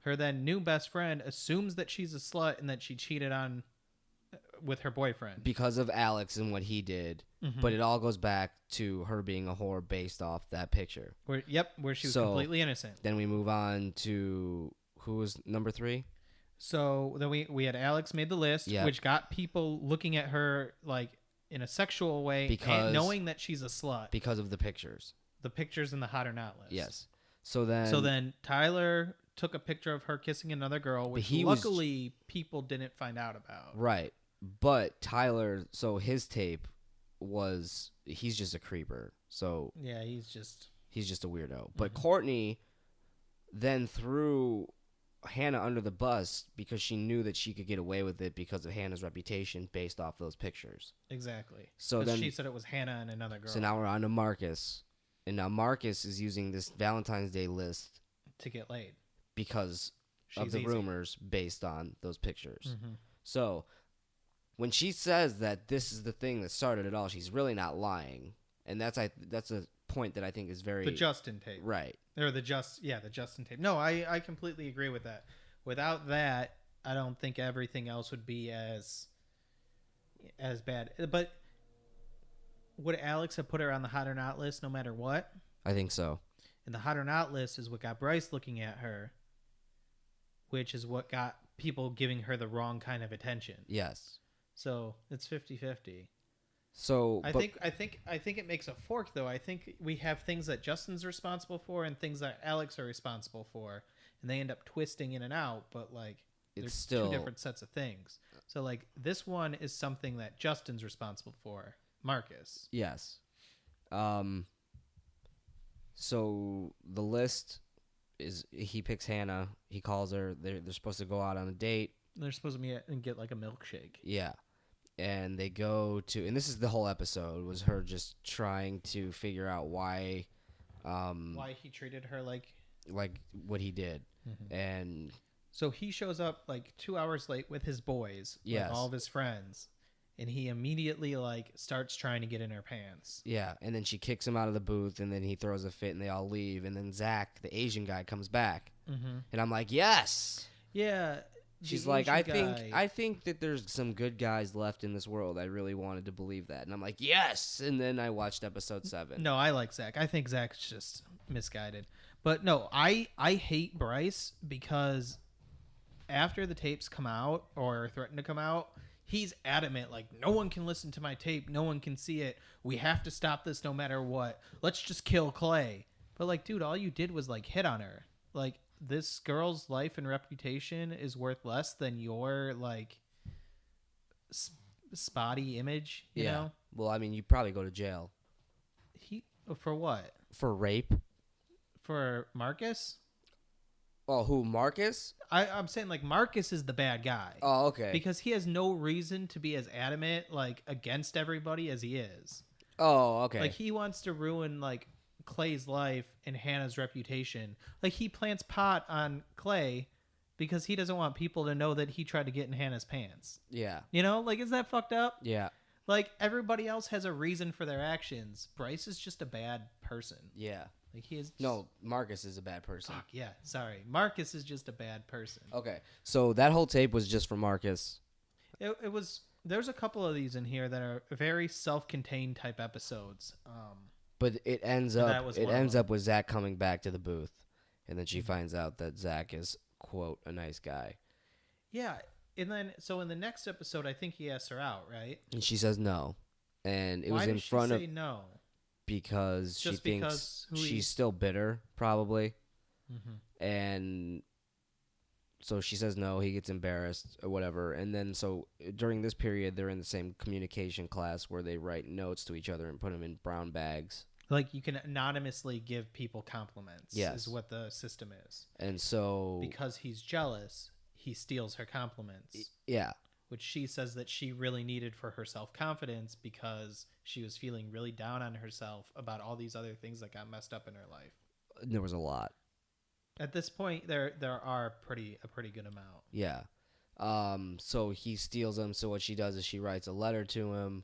Her then new best friend assumes that she's a slut and that she cheated on with her boyfriend. Because of Alex and what he did. Mhm. But it all goes back to her being a whore based off that picture. Where she was So, completely innocent. Then we move on to who was number 3? So then we had Alex made the list, Yep. which got people looking at her like in a sexual way, Because- and knowing that she's a slut. Because of the pictures. The pictures in the hot or not list. Yes. So then Tyler took a picture of her kissing another girl, which he was- luckily people didn't find out about. Right. But Tyler, so his tape was, he's just a creeper. So Yeah, he's just a weirdo. But Courtney then threw Hannah under the bus because she knew that she could get away with it because of Hannah's reputation based off those pictures. exactly. So 'Cause then she said it was Hannah and another girl. So now we're on to Marcus. And now Marcus is using this Valentine's Day list to get laid. because of She's the easy. rumors based on those pictures. Mhm. So when she says that this is the thing that started it all, she's really not lying. And that's a point that I think is very The Justin tape. right. Or the Justin tape. No, I completely agree with that. Without that, I don't think everything else would be as bad. But would Alex have put her on the hot or not list no matter what? I think so. And the hot or not list is what got Bryce looking at her, which is what got people giving her the wrong kind of attention. Yes. So it's 50-50. So I think it makes a fork though. I think we have things that Justin's responsible for and things that Alex are responsible for, and they end up twisting in and out. But like, It's there's still- two different sets of things. So like, this one is something that Justin's responsible for, Marcus. Yes. So the list is he picks Hannah. He calls her. They're supposed to go out on a date. They're supposed to meet and get like a milkshake. Yeah. And they go to, and this is the whole episode, was her just trying to figure out why Why he treated her like what he did. And So he shows up like 2 hours late with his boys, Yes. like all of his friends, and he immediately like starts trying to get in her pants. yeah, and then she kicks him out of the booth, and then he throws a fit, and they all leave, and then Zach, the Asian guy, comes back, and I'm like, yes. Yeah. She's the like, Asian guy- I think that there's some good guys left in this world. I really wanted to believe that, and I'm like, yes. And then I watched episode 7. No, I like Zach. I think Zach's just misguided. But no, I hate Bryce because after the tapes come out or threaten to come out, he's adamant, like, no one can listen to my tape. No one can see it. We have to stop this no matter what. Let's just kill Clay. But, like, dude, all you did was, like, hit on her. Like, this girl's life and reputation is worth less than your, like, spotty image, you know? Well, I mean, you probably go to jail For what? for rape. For Marcus? Oh, who, Marcus? I'm saying, like, Marcus is the bad guy. Oh, okay. Because he has no reason to be as adamant, like, against everybody as he is. Oh, okay. Like, he wants to ruin, like, Clay's life and Hannah's reputation. Like, he plants pot on Clay because he doesn't want people to know that he tried to get in Hannah's pants. Yeah. You know? Like, isn't that fucked up? Yeah. Like, everybody else has a reason for their actions. Bryce is just a bad person. Yeah. Like, he is... No, Marcus is a bad person. Fuck, yeah. Sorry. Marcus is just a bad person. Okay. So that whole tape was just for Marcus. It was... There's a couple of these in here that are very self-contained type episodes. But it ends And that up was it one of ends them. up with Zach coming back to the booth, and then she finds out that Zach is, quote, a nice guy, Yeah, and then so in the next episode, I think he asks her out, right? and she says no, and it Why was in does she front of say no? because she Just thinks because who he- she's still bitter, probably, Mm-hmm. and so she says no. He gets embarrassed or whatever, and then so during this period, they're in the same communication class where they write notes to each other and put them in brown bags. Like you can anonymously give people compliments. Yes. Is what the system is. And so Because he's jealous, he steals her compliments, yeah, which she says that she really needed for her self-confidence because she was feeling really down on herself about all these other things that got messed up in her life. there was a lot. At this point, there are a pretty good amount. Yeah. So he steals them. So what she does is she writes a letter to him,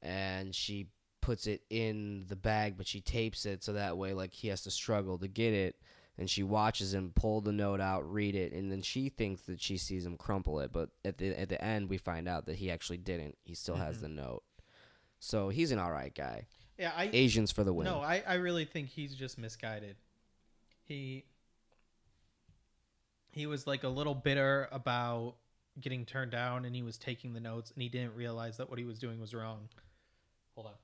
and she puts it in the bag, but she tapes it so that way like he has to struggle to get it. And she watches him pull the note out, read it, and then she thinks that she sees him crumple it. But at the end, we find out that he actually didn't. He still has the note. So he's an all right guy. Yeah, Asians for the win. No, I really think he's just misguided. He was like a little bitter about getting turned down, and he was taking the notes, and he didn't realize that what he was doing was wrong. Hold on.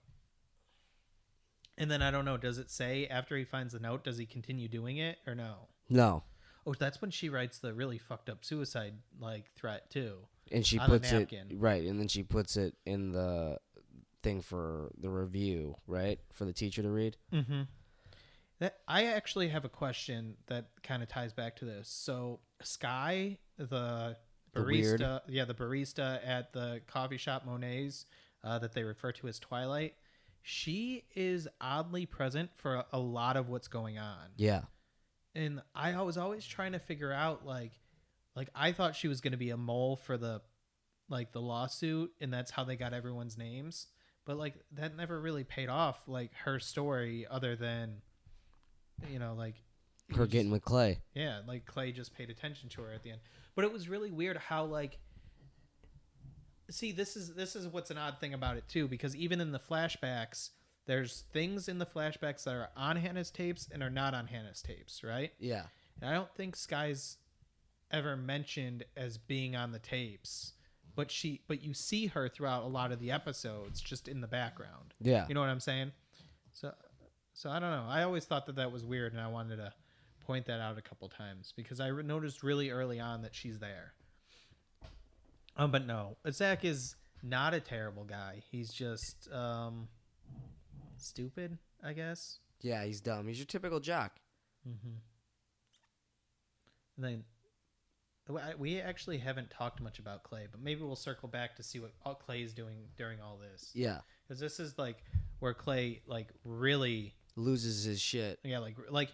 And then I don't know, does it say after he finds the note, does he continue doing it or no? No. Oh, that's when she writes the really fucked up suicide like threat too. And she on the puts it napkin. right, and then she puts it in the thing for the review, right? For the teacher to read. Mm-hmm. I actually have a question that kind of ties back to this. So Sky, the barista, the barista at the coffee shop Monet's that they refer to as Twilight, she is oddly present for a lot of what's going on. Yeah. And I was always trying to figure out like I thought she was going to be a mole for the lawsuit, and that's how they got everyone's names. But like that never really paid off, like her story, other than like her getting with Clay. Yeah, like Clay just paid attention to her at the end. But it was really weird how like, see, this is what's an odd thing about it too, because even in the flashbacks, there's things in the flashbacks that are on Hannah's tapes and are not on Hannah's tapes, right? Yeah. And I don't think Sky's ever mentioned as being on the tapes, but you see her throughout a lot of the episodes just in the background. Yeah. You know what I'm saying? So I don't know. I always thought that was weird, and I wanted to point that out a couple times because I noticed really early on that she's there. But no, Zach is not a terrible guy. He's just stupid, I guess. Yeah, he's dumb. He's your typical jock. Mm-hmm. And then we actually haven't talked much about Clay, but maybe we'll circle back to see what Clay is doing during all this. Yeah. Because this is like where Clay like really loses his shit. Yeah, like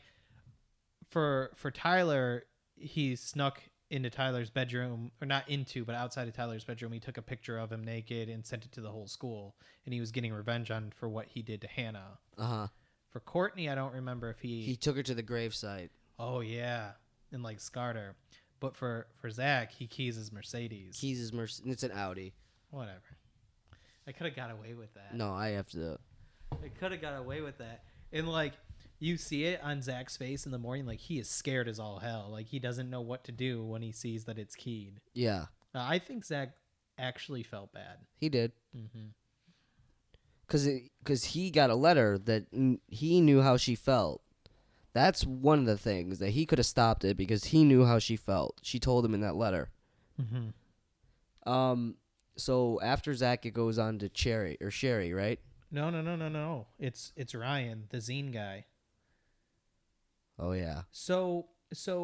for Tyler, he snuck into Tyler's bedroom, or not into, but outside of Tyler's bedroom. He took a picture of him naked and sent it to the whole school, and he was getting revenge for what he did to Hannah. Uh-huh. For Courtney, I don't remember if he took her to the gravesite. Oh yeah, and like scarred her. But for Zach, he keys his Mercedes. It's an Audi. Whatever. I could have got away with that. No, I have to. I could have got away with that. And like you see it on Zach's face in the morning, like he is scared as all hell. Like he doesn't know what to do when he sees that it's keyed. Yeah. I think Zach actually felt bad. He did. Mm-hmm. Because he got a letter that he knew how she felt. That's one of the things that he could have stopped it because he knew how she felt. She told him in that letter. Mm-hmm. So after Zach, it goes on to Sherry, right? No. It's Ryan, the zine guy. Oh yeah. So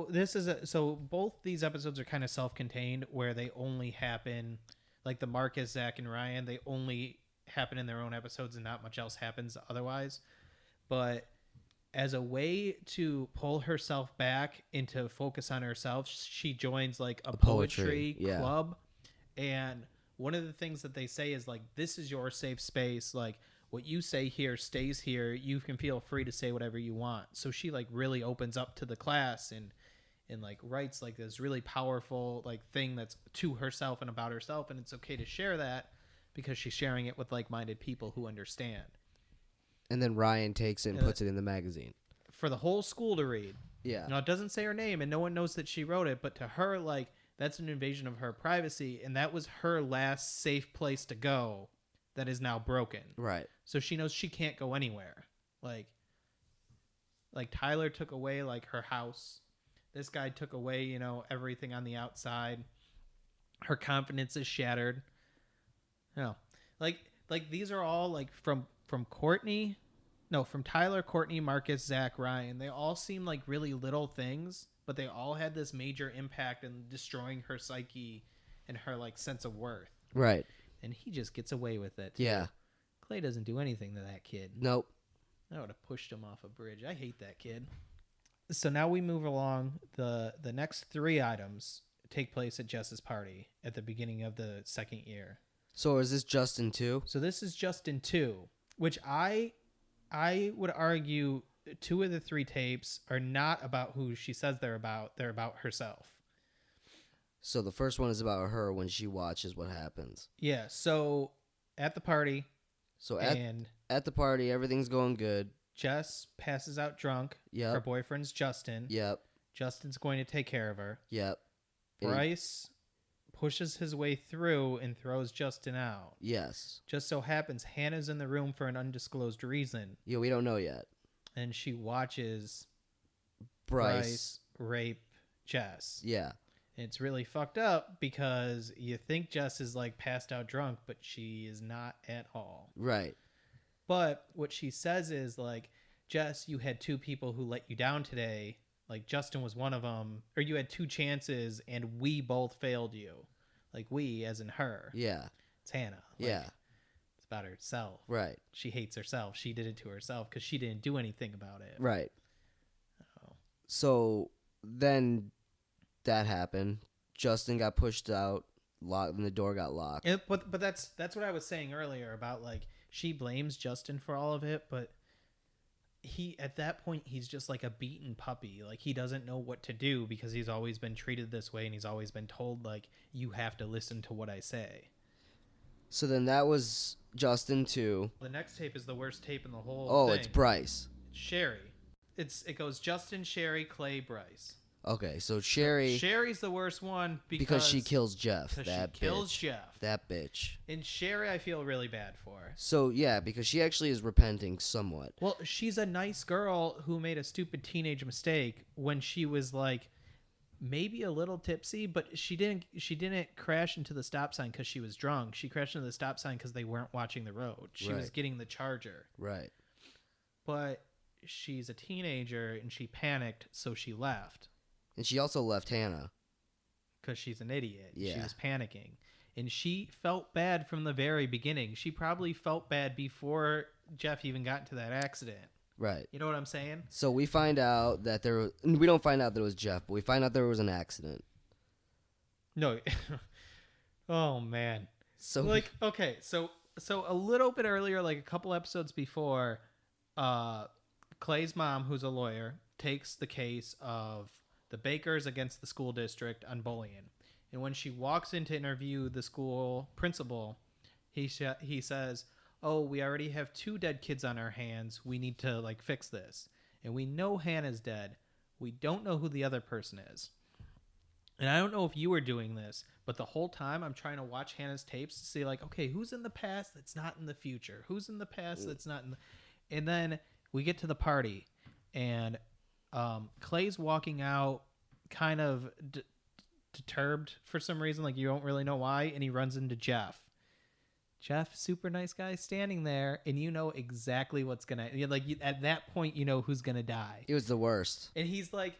this is so both these episodes are kind of self-contained, where they only happen, like the Marcus, Zach, and Ryan. They only happen in their own episodes, and not much else happens otherwise. But as a way to pull herself back into focus on herself, she joins like a poetry club. And one of the things that they say is like, this is your safe space. Like what you say here stays here. You can feel free to say whatever you want. So she like really opens up to the class and like writes like this really powerful like thing that's to herself and about herself. And it's okay to share that because she's sharing it with like-minded people who understand. And then Ryan takes it and puts it in the magazine for the whole school to read. Yeah. Now it doesn't say her name and no one knows that she wrote it, but to her, like, that's an invasion of her privacy, and that was her last safe place to go that is now broken. Right. So she knows she can't go anywhere. Like Tyler took away like her house. This guy took away, everything on the outside. Her confidence is shattered. Like these are all like from Tyler, Courtney, Marcus, Zach, Ryan. They all seem like really little things, but they all had this major impact in destroying her psyche and her like sense of worth. Right. And he just gets away with it. Yeah. Clay doesn't do anything to that kid. Nope. I would have pushed him off a bridge. I hate that kid. So now we move along. The next 3 items take place at Jess's party at the beginning of the second year. So is this Justin 2? So this is Justin 2. which I would argue 2 of the 3 tapes are not about who she says they're about. They're about herself. So the first one is about her when she watches what happens. Yeah. So at the party, So and at the party, everything's going good. Jess passes out drunk. Yep. Her boyfriend's Justin. Yep. Justin's going to take care of her. Yep. Bryce pushes his way through and throws Justin out. Yes. Just so happens Hannah's in the room for an undisclosed reason. Yeah, we don't know yet. And she watches Bryce rape Jess. Yeah. And it's really fucked up because you think Jess is like passed out drunk, but she is not at all. Right. But what she says is like, Jess, you had 2 people who let you down today. Like Justin was one of them, or you had 2 chances and we both failed you. Like we, as in her. Yeah. It's Hannah. Like, Yeah. It's about herself. Right. She hates herself. She did it to herself because she didn't do anything about it. Right. Oh. So then that happened. Justin got pushed out, locked, and the door got locked. But that's what I was saying earlier about like she blames Justin for all of it, but he at that point he's just like a beaten puppy. Like he doesn't know what to do because he's always been treated this way and he's always been told like you have to listen to what I say. So then that was Justin too. The next tape is the worst tape in the whole Oh, thing. it's Bryce. Sherry. It goes Justin, Sherry, Clay, Bryce. Okay, so Sherry, Sherry's the worst one because she kills Jeff. That she kills bitch. Jeff. That bitch. And Sherry I feel really bad for. So yeah, because she actually is repenting somewhat. Well, she's a nice girl who made a stupid teenage mistake when she was like maybe a little tipsy, but she didn't crash into the stop sign because she was drunk. She crashed into the stop sign because they weren't watching the road. She was Right. getting the charger. Right. But she's a teenager and she panicked, so she left. And she also left Hannah. Because she's an idiot. Yeah. She was panicking. And she felt bad from the very beginning. She probably felt bad before Jeff even got into that accident. Right. You know what I'm saying? So we find out that we don't find out that it was Jeff, but we find out there was an accident. No. Oh, man. So Like, okay, so a little bit earlier, like a couple episodes before, Clay's mom, who's a lawyer, takes the case of the Bakers against the school district on bullying. And when she walks in to interview the school principal, he says, "Oh, we already have 2 dead kids on our hands. We need to like fix this." And we know Hannah's dead. We don't know who the other person is. And I don't know if you were doing this, but the whole time I'm trying to watch Hannah's tapes to see like, okay, who's in the past that's not in the future? Who's in the past that's not in the... And then we get to the party and Clay's walking out kind of deterred for some reason, like you don't really know why, and he runs into Jeff. Jeff, super nice guy, standing there, and you know exactly what's gonna at that point you know who's gonna die. it was the worst. And he's like,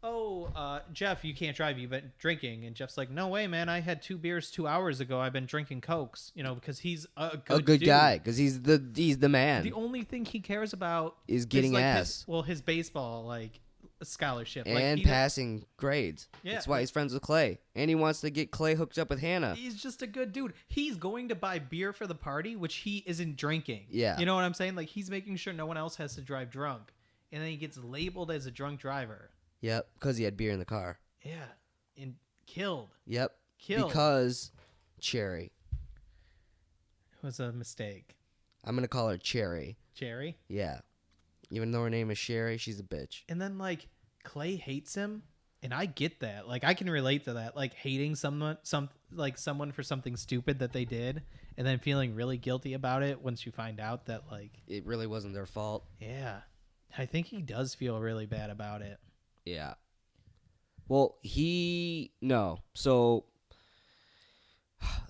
"Oh, Jeff, you can't drive. You've been drinking." And Jeff's like, "No way, man. I had 2 beers 2 hours ago. I've been drinking Cokes." You know, because he's a good Good dude. guy, because he's the man. The only thing he cares about Is getting like ass. his baseball like scholarship and he passing grades. Yeah. That's why he's friends with Clay. And he wants to get Clay hooked up with Hannah. He's just a good dude. He's going to buy beer for the party, which he isn't drinking. Yeah. You know what I'm saying? Like he's making sure no one else has to drive drunk, and then he gets labeled as a drunk driver. Yep, because he had beer in the car. Yeah, and killed. Yep. Killed. Because Cherry. It was a mistake. I'm going to call her Cherry. Cherry. Yeah. Even though her name is Sherry, she's a bitch. And then like Clay hates him, and I get that. Like I can relate to that. Like hating someone for something stupid that they did, and then feeling really guilty about it once you find out that like It really wasn't their fault. yeah, I think he does feel really bad about it. Yeah. Well, no. So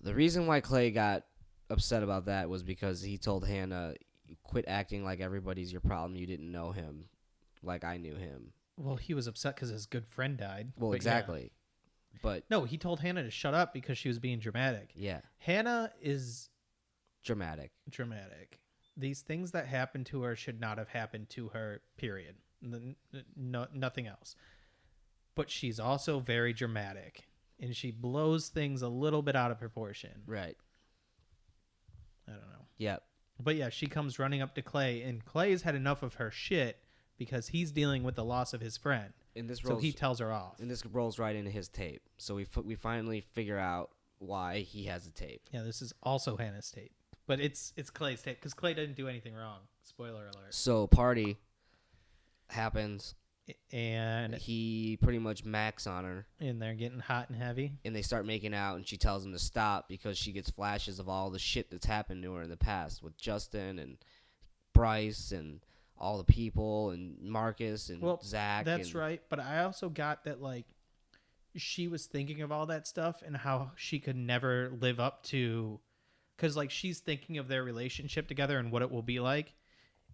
the reason why Clay got upset about that was because he told Hannah, "Quit acting like everybody's your problem. You didn't know him like I knew him." Well, he was upset because his good friend died. Well, But exactly. yeah. But No, he told Hannah to shut up because she was being dramatic. yeah, Hannah is dramatic. dramatic. These things that happened to her should not have happened to her, period. Nothing else. But she's also very dramatic, and she blows things a little bit out of proportion. Right. I don't know. Yep. But yeah, she comes running up to Clay, and Clay's had enough of her shit because he's dealing with the loss of his friend. And this So rolls, he tells her off. and this rolls right into his tape. So we finally figure out why he has a tape. Yeah, this is also Hannah's tape. But it's Clay's tape because Clay didn't do anything wrong. Spoiler alert. So party happens. And He pretty much macks on her, they're getting hot and heavy. and they start making out, and she tells him to stop because she gets flashes of all the shit that's happened to her in the past with Justin and Bryce and all the people and Marcus and Zach. That's right. But I also got that, like, she was thinking of all that stuff and how she could never live up to, because, like, she's thinking of their relationship together and what it will be like.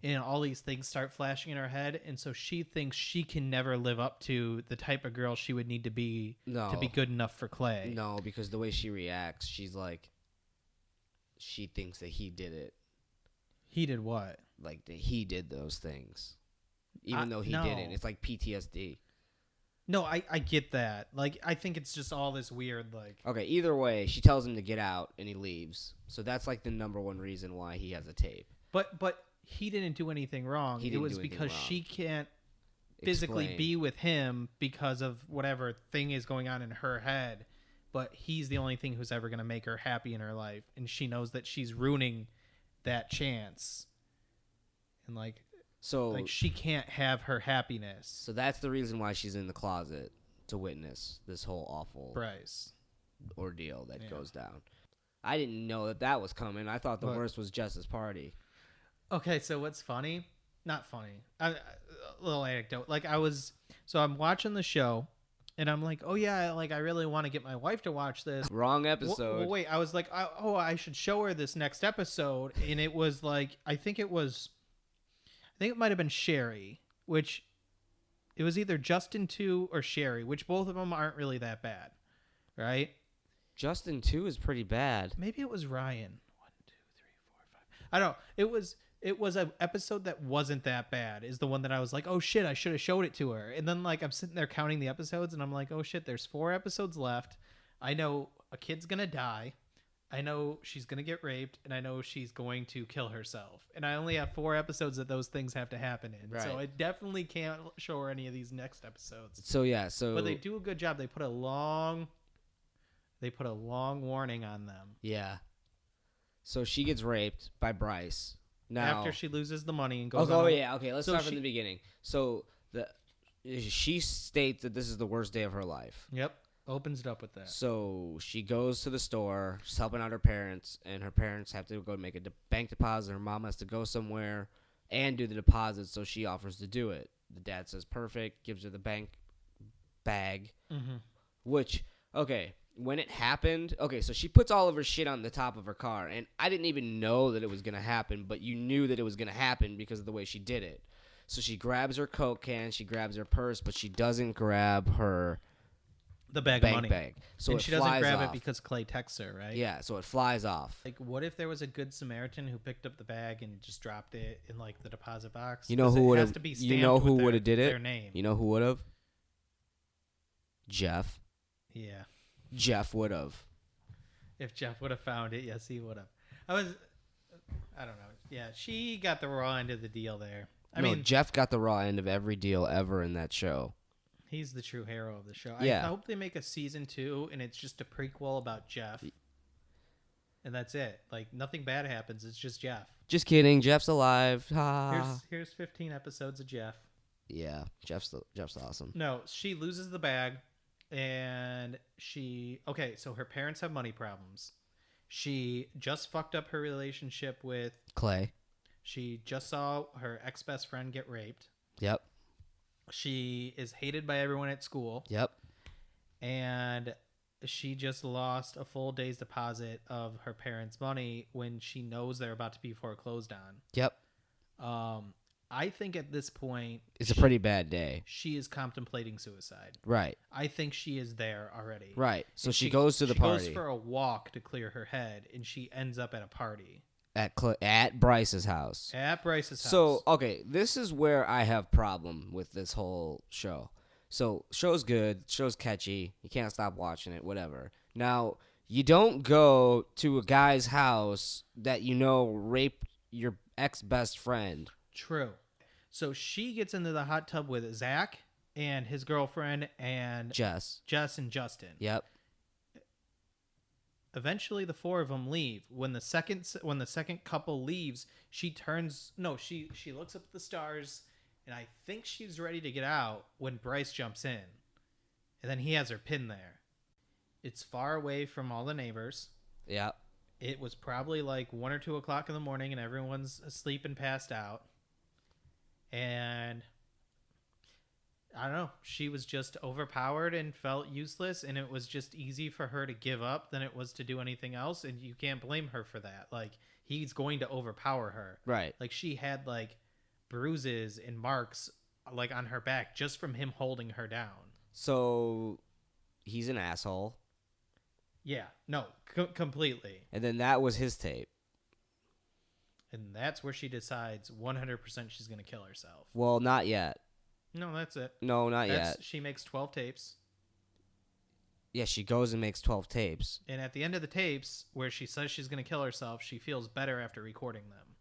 And all these things start flashing in her head. And so she thinks she can never live up to the type of girl she would need to be good enough for Clay. No, because the way she reacts, she's like, she thinks that he did it. He did what? Like, that he did those things. Even though he didn't. It's like PTSD. No, I get that. Like, I think it's just all this weird, like... Okay, either way, she tells him to get out, and he leaves. So that's, like, the number one reason why he has a tape. But he didn't do anything wrong. It was because she can't physically be with him because of whatever thing is going on in her head. But he's the only thing who's ever going to make her happy in her life. And she knows that she's ruining that chance. And, like she can't have her happiness. So that's the reason why she's in the closet, to witness this whole awful Bryce ordeal that goes down. I didn't know that was coming. I thought the worst was Jess's party. Okay, so what's funny? Not funny. A little anecdote. Like, I'm watching the show, and I'm like, oh yeah, like I really want to get my wife to watch this. Wrong episode. Well, wait, I was like, I should show her this next episode, and it was like, I think it might have been Sherry, which it was either Justin 2 or Sherry, which both of them aren't really that bad, right? Justin 2 is pretty bad. Maybe it was Ryan. 1, 2, 3, 4, 5. I don't know. It was an episode that wasn't that bad, is the one that I was like, oh shit, I should have showed it to her. And then, like, I'm sitting there counting the episodes, and I'm like, oh shit, there's 4 episodes left. I know a kid's gonna die. I know she's gonna get raped, and I know she's going to kill herself. And I only have 4 episodes that those things have to happen in. Right. So I definitely can't show her any of these next episodes. So yeah, But they do a good job. They put a long warning on them. Yeah. So she gets raped by Bryce. Now, after she loses the money and goes. Okay. Let's start from the beginning. So she states that this is the worst day of her life. Yep, opens it up with that. So she goes to the store. She's helping out her parents, and her parents have to go make a bank deposit. Her mom has to go somewhere and do the deposit, so she offers to do it. The dad says perfect, gives her the bank bag, which when it happened, so she puts all of her shit on the top of her car, and I didn't even know that it was going to happen, but you knew that it was going to happen because of the way she did it. So she grabs her Coke can, she grabs her purse, but she doesn't grab the bag bank of money. Bag. So and it she doesn't grab off. it because Clay texts her, right? Yeah, so it flies off. Like, what if there was a good Samaritan who picked up the bag and just dropped it in, like, the deposit box? You know who would have? You know who would have did it? Their name. You know who would have? Jeff. Yeah. Jeff would have. If Jeff would have found it, yes, he would have. I don't know. Yeah, she got the raw end of the deal there. I mean, Jeff got the raw end of every deal ever in that show. He's the true hero of the show. Yeah. I hope they make a season 2 and it's just a prequel about Jeff. And that's it. Like, nothing bad happens. It's just Jeff. Just kidding. Jeff's alive. Ha. Here's 15 episodes of Jeff. Yeah, Jeff's awesome. No, she loses the bag. And so her parents have money problems. She just fucked up her relationship with Clay. She just saw her ex-best friend get raped. Yep. She is hated by everyone at school. Yep. And she just lost a full day's deposit of her parents' money when she knows they're about to be foreclosed on. Yep. I think at this point... It's a pretty bad day. She is contemplating suicide. Right. I think she is there already. Right. So she goes to the party. She goes for a walk to clear her head, and she ends up at a party. At Bryce's house. At Bryce's house. So, okay, this is where I have problem with this whole show. So, show's good. Show's catchy. You can't stop watching it, whatever. Now, you don't go to a guy's house that you know raped your ex best friend. True. So she gets into the hot tub with Zach and his girlfriend and Jess. and Justin. Yep. Eventually, the four of them leave. When the second couple leaves, she looks up at the stars, and I think she's ready to get out when Bryce jumps in, and then he has her pinned there. It's far away from all the neighbors. Yep. It was probably like 1 or 2 o'clock in the morning, and everyone's asleep and passed out. And I don't know. She was just overpowered and felt useless, and it was just easy for her to give up than it was to do anything else, and you can't blame her for that. Like, he's going to overpower her. Right. Like, she had, like, bruises and marks, like, on her back just from him holding her down. So, he's an asshole. Yeah. No, completely. And then that was his tape. And that's where she decides 100% she's going to kill herself. Well, not yet. No, that's it. No, not yet. She makes 12 tapes. Yeah, she goes and makes 12 tapes. And at the end of the tapes, where she says she's going to kill herself, she feels better after recording them.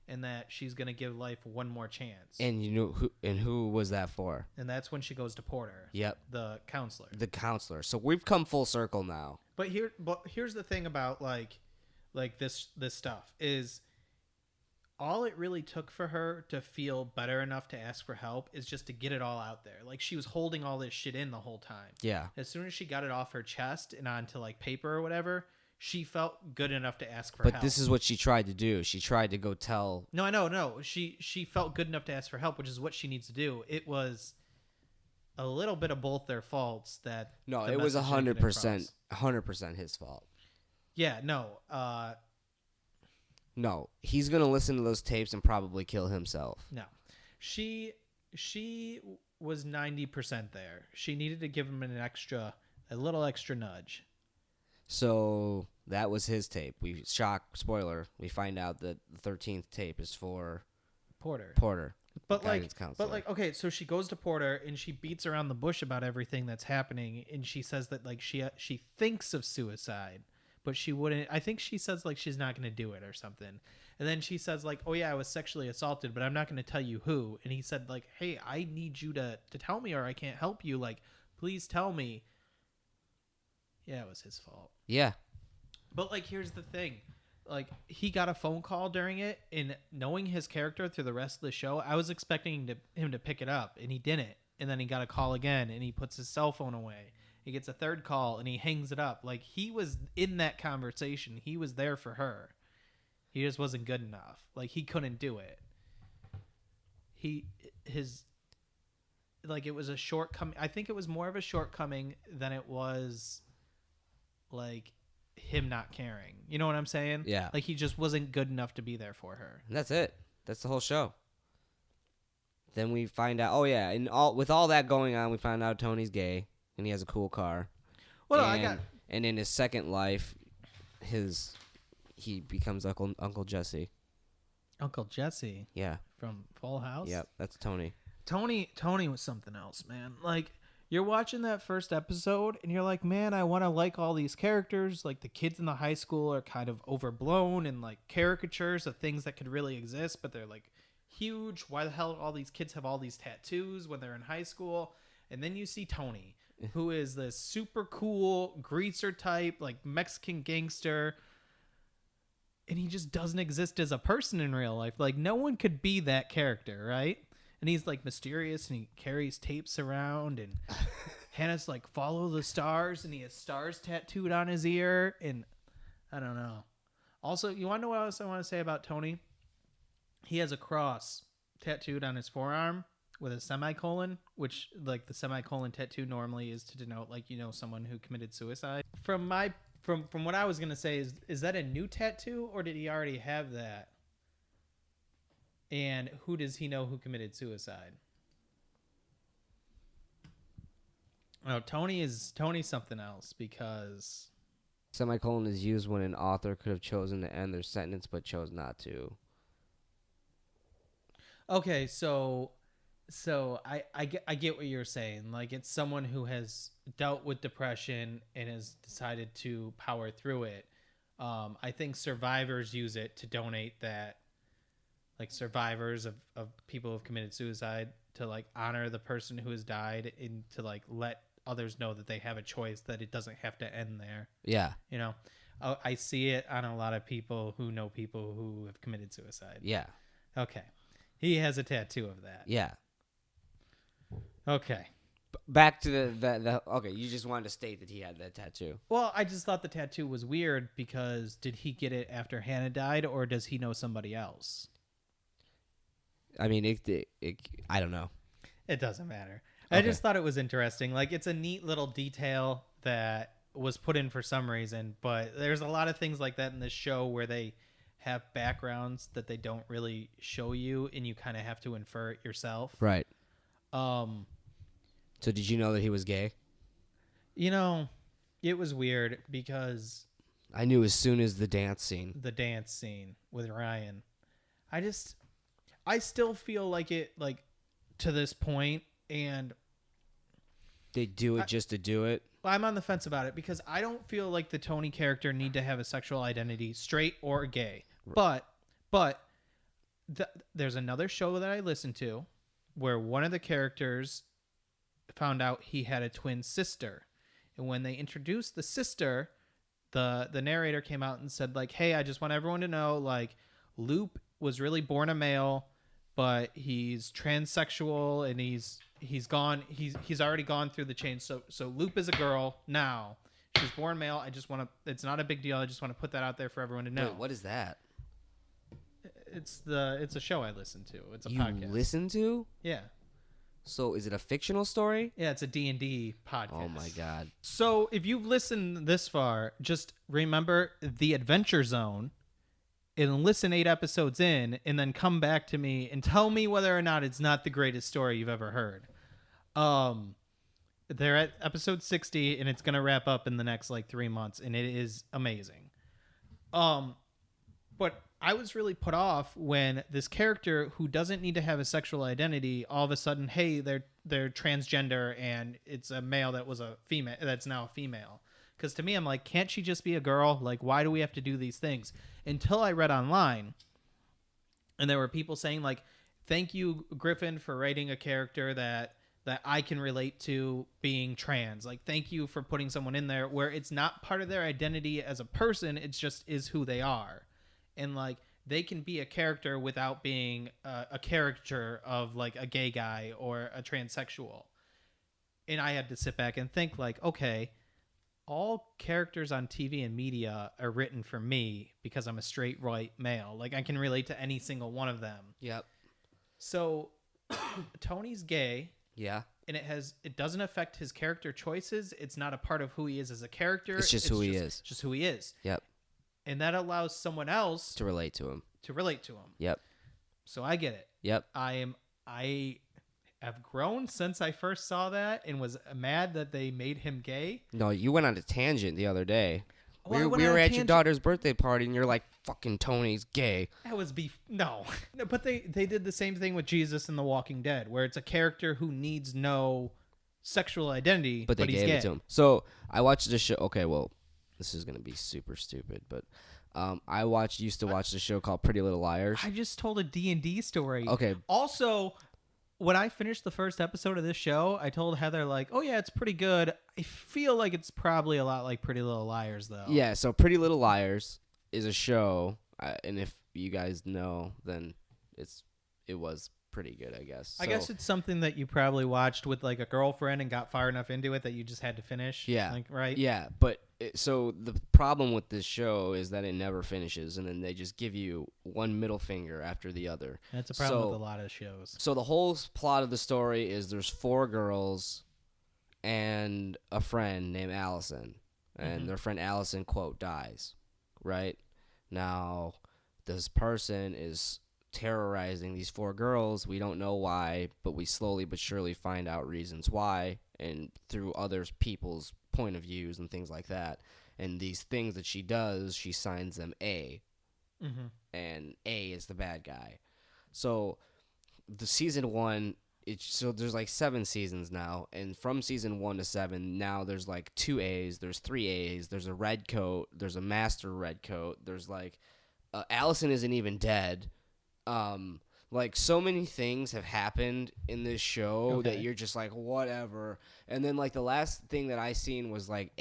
And that she's going to give life one more chance. And you knew who was that for? And that's when she goes to Porter. Yep. The counselor. The counselor. So we've come full circle now. But here's the thing about like this stuff is all it really took for her to feel better enough to ask for help is just to get it all out there. Like, she was holding all this shit in the whole time. Yeah. As soon as she got it off her chest and onto like paper or whatever, she felt good enough to ask for help. But this is what she tried to do. She tried to go tell. No, I know. No, she felt good enough to ask for help, which is what she needs to do. It was a little bit of both their faults that. No, the it was message didn't get 100%, across. 100% his fault. Yeah, no. No, he's gonna listen to those tapes and probably kill himself. No. She was 90% there. She needed to give him a little extra nudge. So that was his tape. Spoiler, we find out that the 13th tape is for Porter. But like, okay, so she goes to Porter and she beats around the bush about everything that's happening, and she says that like she thinks of suicide, but she wouldn't. I think she says like she's not going to do it or something. And then she says like, "Oh yeah, I was sexually assaulted, but I'm not going to tell you who." And he said like, "Hey, I need you to tell me, or I can't help you. Like, please tell me." Yeah, it was his fault. Yeah. But like, here's the thing. Like, he got a phone call during it, and knowing his character through the rest of the show, I was expecting him to pick it up, and he didn't. And then he got a call again, and he puts his cell phone away. He gets a third call, and he hangs it up. Like, he was in that conversation. He was there for her. He just wasn't good enough. Like, he couldn't do it. It was a shortcoming. I think it was more of a shortcoming than it was, like, him not caring. You know what I'm saying? Yeah. Like, he just wasn't good enough to be there for her. And that's it. That's the whole show. Then we find out. Oh yeah, and with all that going on, we find out Tony's gay and he has a cool car. Well, and in his second life, he becomes Uncle Jesse. Uncle Jesse. Yeah. From Full House. Yep, that's Tony. Tony was something else, man. Like, you're watching that first episode and you're like, man, I want to like all these characters. Like, the kids in the high school are kind of overblown and like caricatures of things that could really exist, but they're like huge. Why the hell do all these kids have all these tattoos when they're in high school? And then you see Tony, who is this super cool greaser type, like Mexican gangster. And he just doesn't exist as a person in real life. Like, no one could be that character, right? And he's like mysterious and he carries tapes around, and Hannah's like, follow the stars, and he has stars tattooed on his ear, and I don't know. Also, you want to know what else I want to say about Tony? He has a cross tattooed on his forearm with a semicolon, which like the semicolon tattoo normally is to denote like, you know, someone who committed suicide. From what I was going to say is that a new tattoo, or did he already have that? And who does he know who committed suicide? Oh, Tony's something else, because Semicolon is used when an author could have chosen to end their sentence but chose not to. Okay, so I get what you're saying. Like, it's someone who has dealt with depression and has decided to power through it. I think survivors use it to donate that like survivors of people who have committed suicide to like honor the person who has died and to like let others know that they have a choice, that it doesn't have to end there. Yeah. You know, I see it on a lot of people who know people who have committed suicide. Yeah. Okay. He has a tattoo of that. Yeah. Okay. Back to the okay, you just wanted to state that he had that tattoo. Well, I just thought the tattoo was weird because did he get it after Hannah died, or does he know somebody else? I mean, I don't know. It doesn't matter. Okay. I just thought it was interesting. Like, it's a neat little detail that was put in for some reason, but there's a lot of things like that in this show where they have backgrounds that they don't really show you, and you kind of have to infer it yourself. Right. So did you know that he was gay? You know, it was weird because I knew as soon as the dance scene with Ryan. I still feel like it, like, to this point, and they do it just to do it. I'm on the fence about it because I don't feel like the Tony character need to have a sexual identity, straight or gay. But there's another show that I listened to where one of the characters found out he had a twin sister, and when they introduced the sister, the narrator came out and said, like, hey, I just want everyone to know, like, Loop was really born a male, but he's transsexual, and he's already gone through the change. So Loop is a girl now. She's born male. It's not a big deal. I just want to put that out there for everyone to know. Wait, what is that? It's a show I listen to. It's a You podcast. listen to? Yeah. So is it a fictional story? Yeah, it's a D&D podcast. Oh my god. So if you've listened this far, just remember the Adventure Zone and listen 8 episodes in, and then come back to me and tell me whether or not it's not the greatest story you've ever heard. They're at episode 60, and it's going to wrap up in the next, like, 3 months, and it is amazing. But I was really put off when this character who doesn't need to have a sexual identity, all of a sudden, hey, they're transgender, and it's a male that was a female, that's now a female. Because to me, I'm like, can't she just be a girl? Like, why do we have to do these things? Until I read online, and there were people saying, like, thank you, Griffin, for writing a character that I can relate to being trans. Like, thank you for putting someone in there where it's not part of their identity as a person. It's just is who they are. And, like, they can be a character without being a caricature of, like, a gay guy or a transsexual. And I had to sit back and think, like, okay, all characters on TV and media are written for me because I'm a straight white male. Like, I can relate to any single one of them. Yep. So Tony's gay. Yeah. And it doesn't affect his character choices. It's not a part of who he is as a character. It's just who he is. Just who he is. Yep. And that allows someone else To relate to him. Yep. So I get it. Yep. I have grown since I first saw that and was mad that they made him gay. No, you went on a tangent the other day. Oh, I we went we on were a at your tangent. daughter's birthday party, and you're like, fucking Tony's gay. That was no, but they did the same thing with Jesus in The Walking Dead, where it's a character who needs no sexual identity, But they he's gave gay. it to him. So I watched the show. Okay, well, this is going to be super stupid, but I used to watch the show called Pretty Little Liars. I just told a D&D story. Okay. Also, when I finished the first episode of this show, I told Heather, like, oh, yeah, it's pretty good. I feel like it's probably a lot like Pretty Little Liars, though. Yeah, so Pretty Little Liars is a show, and if you guys know, then it was pretty good, I guess. I guess it's something that you probably watched with, like, a girlfriend and got far enough into it that you just had to finish. Yeah. Like, right? Yeah, but so the problem with this show is that it never finishes, and then they just give you one middle finger after the other. That's a problem with a lot of shows. So the whole plot of the story is there's 4 girls and a friend named Allison, and their friend Allison, quote, dies, right? Now, this person is terrorizing these 4 girls. We don't know why, but we slowly but surely find out reasons why, and through other people's point of views and things like that. And these things that she does, she signs them A. And A is the bad guy. So the season 1, so there's like 7 seasons now, and from season 1 to 7, now there's like 2 A's, there's 3 A's, there's a red coat, there's a master red coat, there's like Allison isn't even dead. Like, so many things have happened in this show that Okay. you're just like, whatever. And then, like, the last thing that I seen was, like,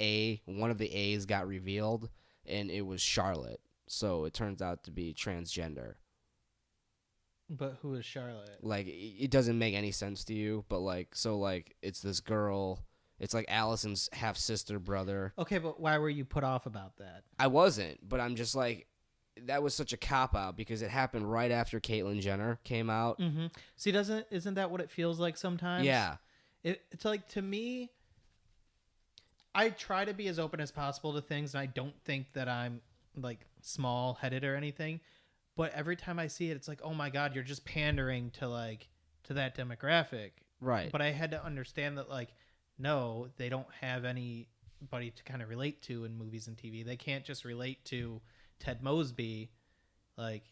one of the A's got revealed, and it was Charlotte. So it turns out to be transgender. But who is Charlotte? Like, it doesn't make any sense to you, but, like, so, like, it's this girl. It's, like, Allison's half-sister brother. Okay, but why were you put off about that? I wasn't, but I'm just, like, that was such a cop-out because it happened right after Caitlyn Jenner came out. Mm-hmm. See, isn't that what it feels like sometimes? Yeah. It's like, to me, I try to be as open as possible to things, and I don't think that I'm, like, small-headed or anything. But every time I see it, it's like, oh my God, you're just pandering to that demographic. Right. But I had to understand that, like, no, they don't have anybody to kind of relate to in movies and TV. They can't just relate to Ted Mosby, like.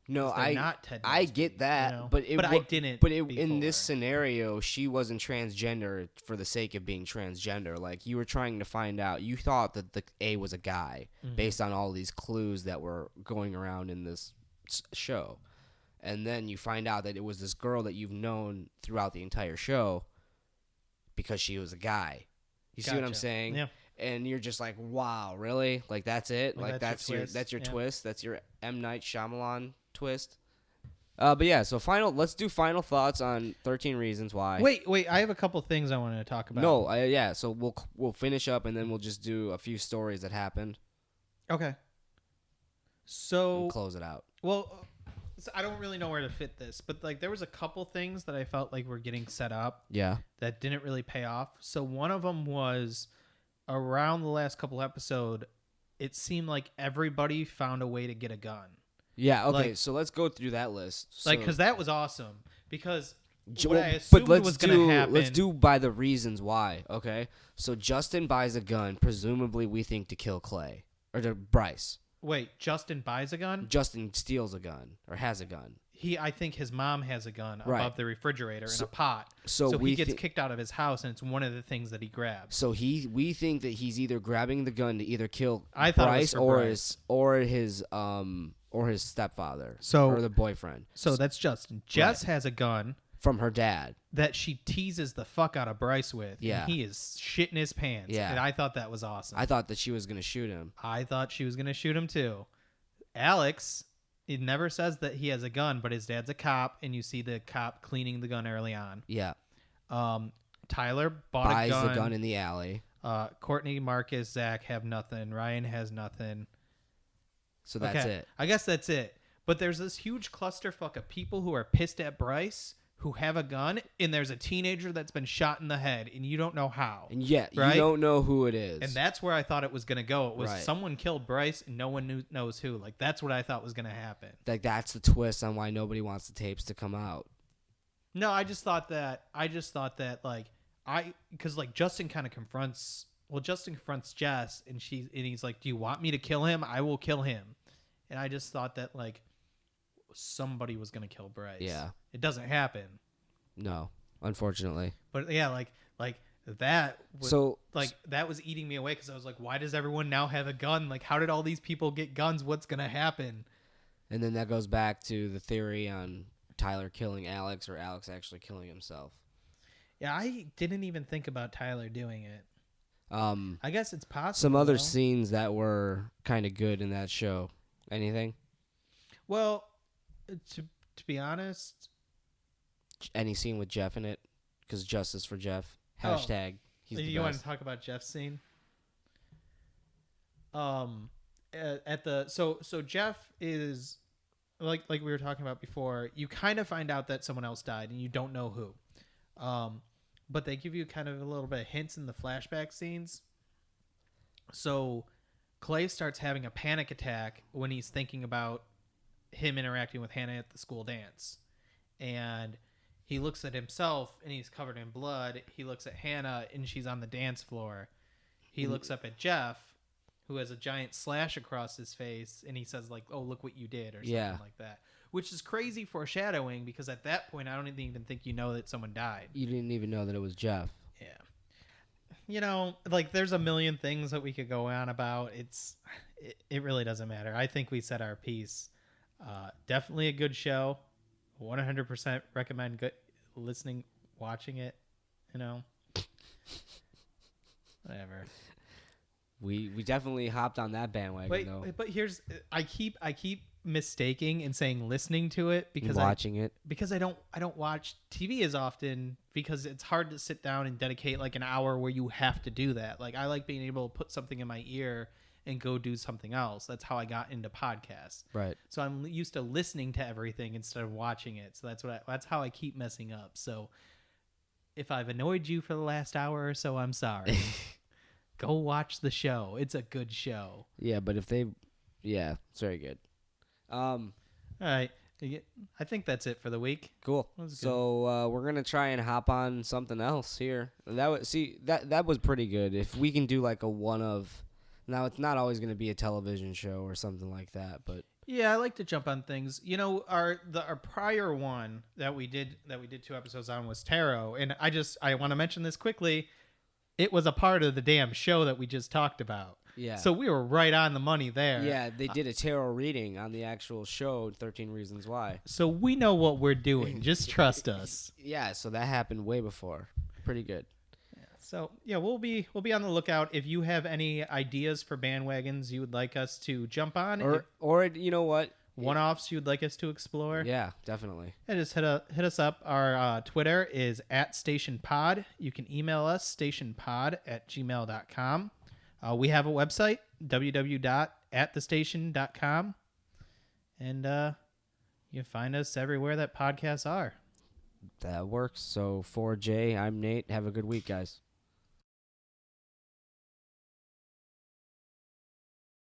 No, 'cause they're not Ted I Mosby, get that, you know? but I didn't. But in this before. scenario, she wasn't transgender for the sake of being transgender. Like, you were trying to find out. You thought that the A was a guy based on all these clues that were going around in this show, and then you find out that it was this girl that you've known throughout the entire show because she was a guy. You see what I'm Gotcha. saying? Yeah. And you're just like, wow, really? Like, that's it? Like, Like, that's your twist? that's your Yeah. twist? That's your M. Night Shyamalan twist? But yeah, so let's do final thoughts on 13 Reasons Why. Wait, I have a couple things I wanted to talk about. No, yeah, so we'll finish up and then we'll just do a few stories that happened Okay. So and close it out. Well, so I don't really know where to fit this, but like there was a couple things that I felt like were getting set up Yeah. that didn't really pay off. So one of them was around the last couple episode, it seemed like everybody found a way to get a gun. Yeah, okay, Like- so let's go through that list. Like, So- because that was awesome. Because J- what well, I assumed was going to happen. Let's do by the reasons why, okay? So Justin buys a gun, presumably we think to kill Clay. Or to Bryce. Wait, Justin buys a gun? Justin steals a gun, or has a gun. I think his mom has a gun Right. above the refrigerator in So- a pot. so we he gets thi- kicked out of his house, and it's one of the things that he grabs. So we think that he's either grabbing the gun to either kill I thought it was Bryce for or Bryce. or his stepfather. So- or the boyfriend. So that's Justin. Jess has a gun From her dad. that she teases the fuck out of Bryce with. Yeah. And he is shitting his pants. Yeah. And I thought that was awesome. I thought that she was gonna shoot him. I thought she was going to shoot him too. Alex, it never says that he has a gun, but his dad's a cop, and you see the cop cleaning the gun early on. Yeah. Tyler bought Buys a gun. the gun in the alley. Courtney, Marcus, Zach have nothing. Ryan has nothing. So that's Okay, it. I guess that's it. But there's this huge clusterfuck of people who are pissed at Bryce who have a gun, and there's a teenager that's been shot in the head, and you don't know how. And yet Right? you don't know who it is. And that's where I thought it was going to go. It was Right. someone killed Bryce, and no one knows who. Like, that's what I thought was going to happen. like that's the twist on why nobody wants the tapes to come out. No, I just thought that, like, because, like, Justin confronts Jess, and he's like, do you want me to kill him? I will kill him. And I just thought that, like, somebody was going to kill Bryce. Yeah. It doesn't happen. No, unfortunately. But yeah, like that was, So- that was eating me away, because I was like, why does everyone now have a gun? Like, how did all these people get guns? What's going to happen? And then that goes back to the theory on Tyler killing Alex or Alex actually killing himself. Yeah, I didn't even think about Tyler doing it. Um, I guess it's possible. some other though. scenes that were kind of good in that show. Anything? Well, to be honest, Any scene with Jeff in it? Because justice for Jeff. Oh. Hashtag. He's the you want best. to talk about Jeff's scene? At the so Jeff is like we were talking about before. You kind of find out that someone else died, and you don't know who. But they give you kind of a little bit of hints in the flashback scenes. So Clay starts having a panic attack when he's thinking about him interacting with Hannah at the school dance. And he looks at himself and he's covered in blood. He looks at Hannah and she's on the dance floor. He looks up at Jeff, who has a giant slash across his face, and he says, like, oh, look what you did, or something Yeah. like that. Which is crazy foreshadowing, because at that point I don't even think you know that someone died. You didn't even know that it was Jeff. Yeah. You know, like, there's a million things that we could go on about. It really doesn't matter. I think we said our piece. Definitely a good show. 100% recommend listening, watching it. You know, whatever. We definitely hopped on that bandwagon though. But here's I keep mistaking and saying listening to it because Watching it. because I don't watch TV as often because it's hard to sit down and dedicate like an hour where you have to do that. Like I like being able to put something in my ear and go do something else. That's how I got into podcasts. Right. So I'm used to listening to everything instead of watching it. So that's how I keep messing up. So if I've annoyed you for the last hour or so, I'm sorry. Go watch the show. It's a good show. Yeah, but it's very good. All right. I think that's it for the week. Cool. So we're gonna try and hop on something else here. That was pretty good. If we can do like a one of, now it's not always gonna be a television show or something like that, but yeah, I like to jump on things. You know, our prior one that we did 2 episodes on was tarot, and I want to mention this quickly. It was a part of the damn show that we just talked about. yeah. So we were right on the money there. Yeah, they did a tarot reading on the actual show, 13 Reasons Why. So we know what we're doing. Just trust us. Yeah, so that happened way before. Pretty good. So yeah, we'll be on the lookout. If you have any ideas for bandwagons you would like us to jump on, Or you know what? one-offs you'd like us to explore, Yeah, definitely. and just hit us up. Our Twitter is @stationpod. You can email us stationpod@gmail.com. We have a website, www.atthestation.com, and you can find us everywhere that podcasts are. That works. So for Jay, I'm Nate. Have a good week, guys.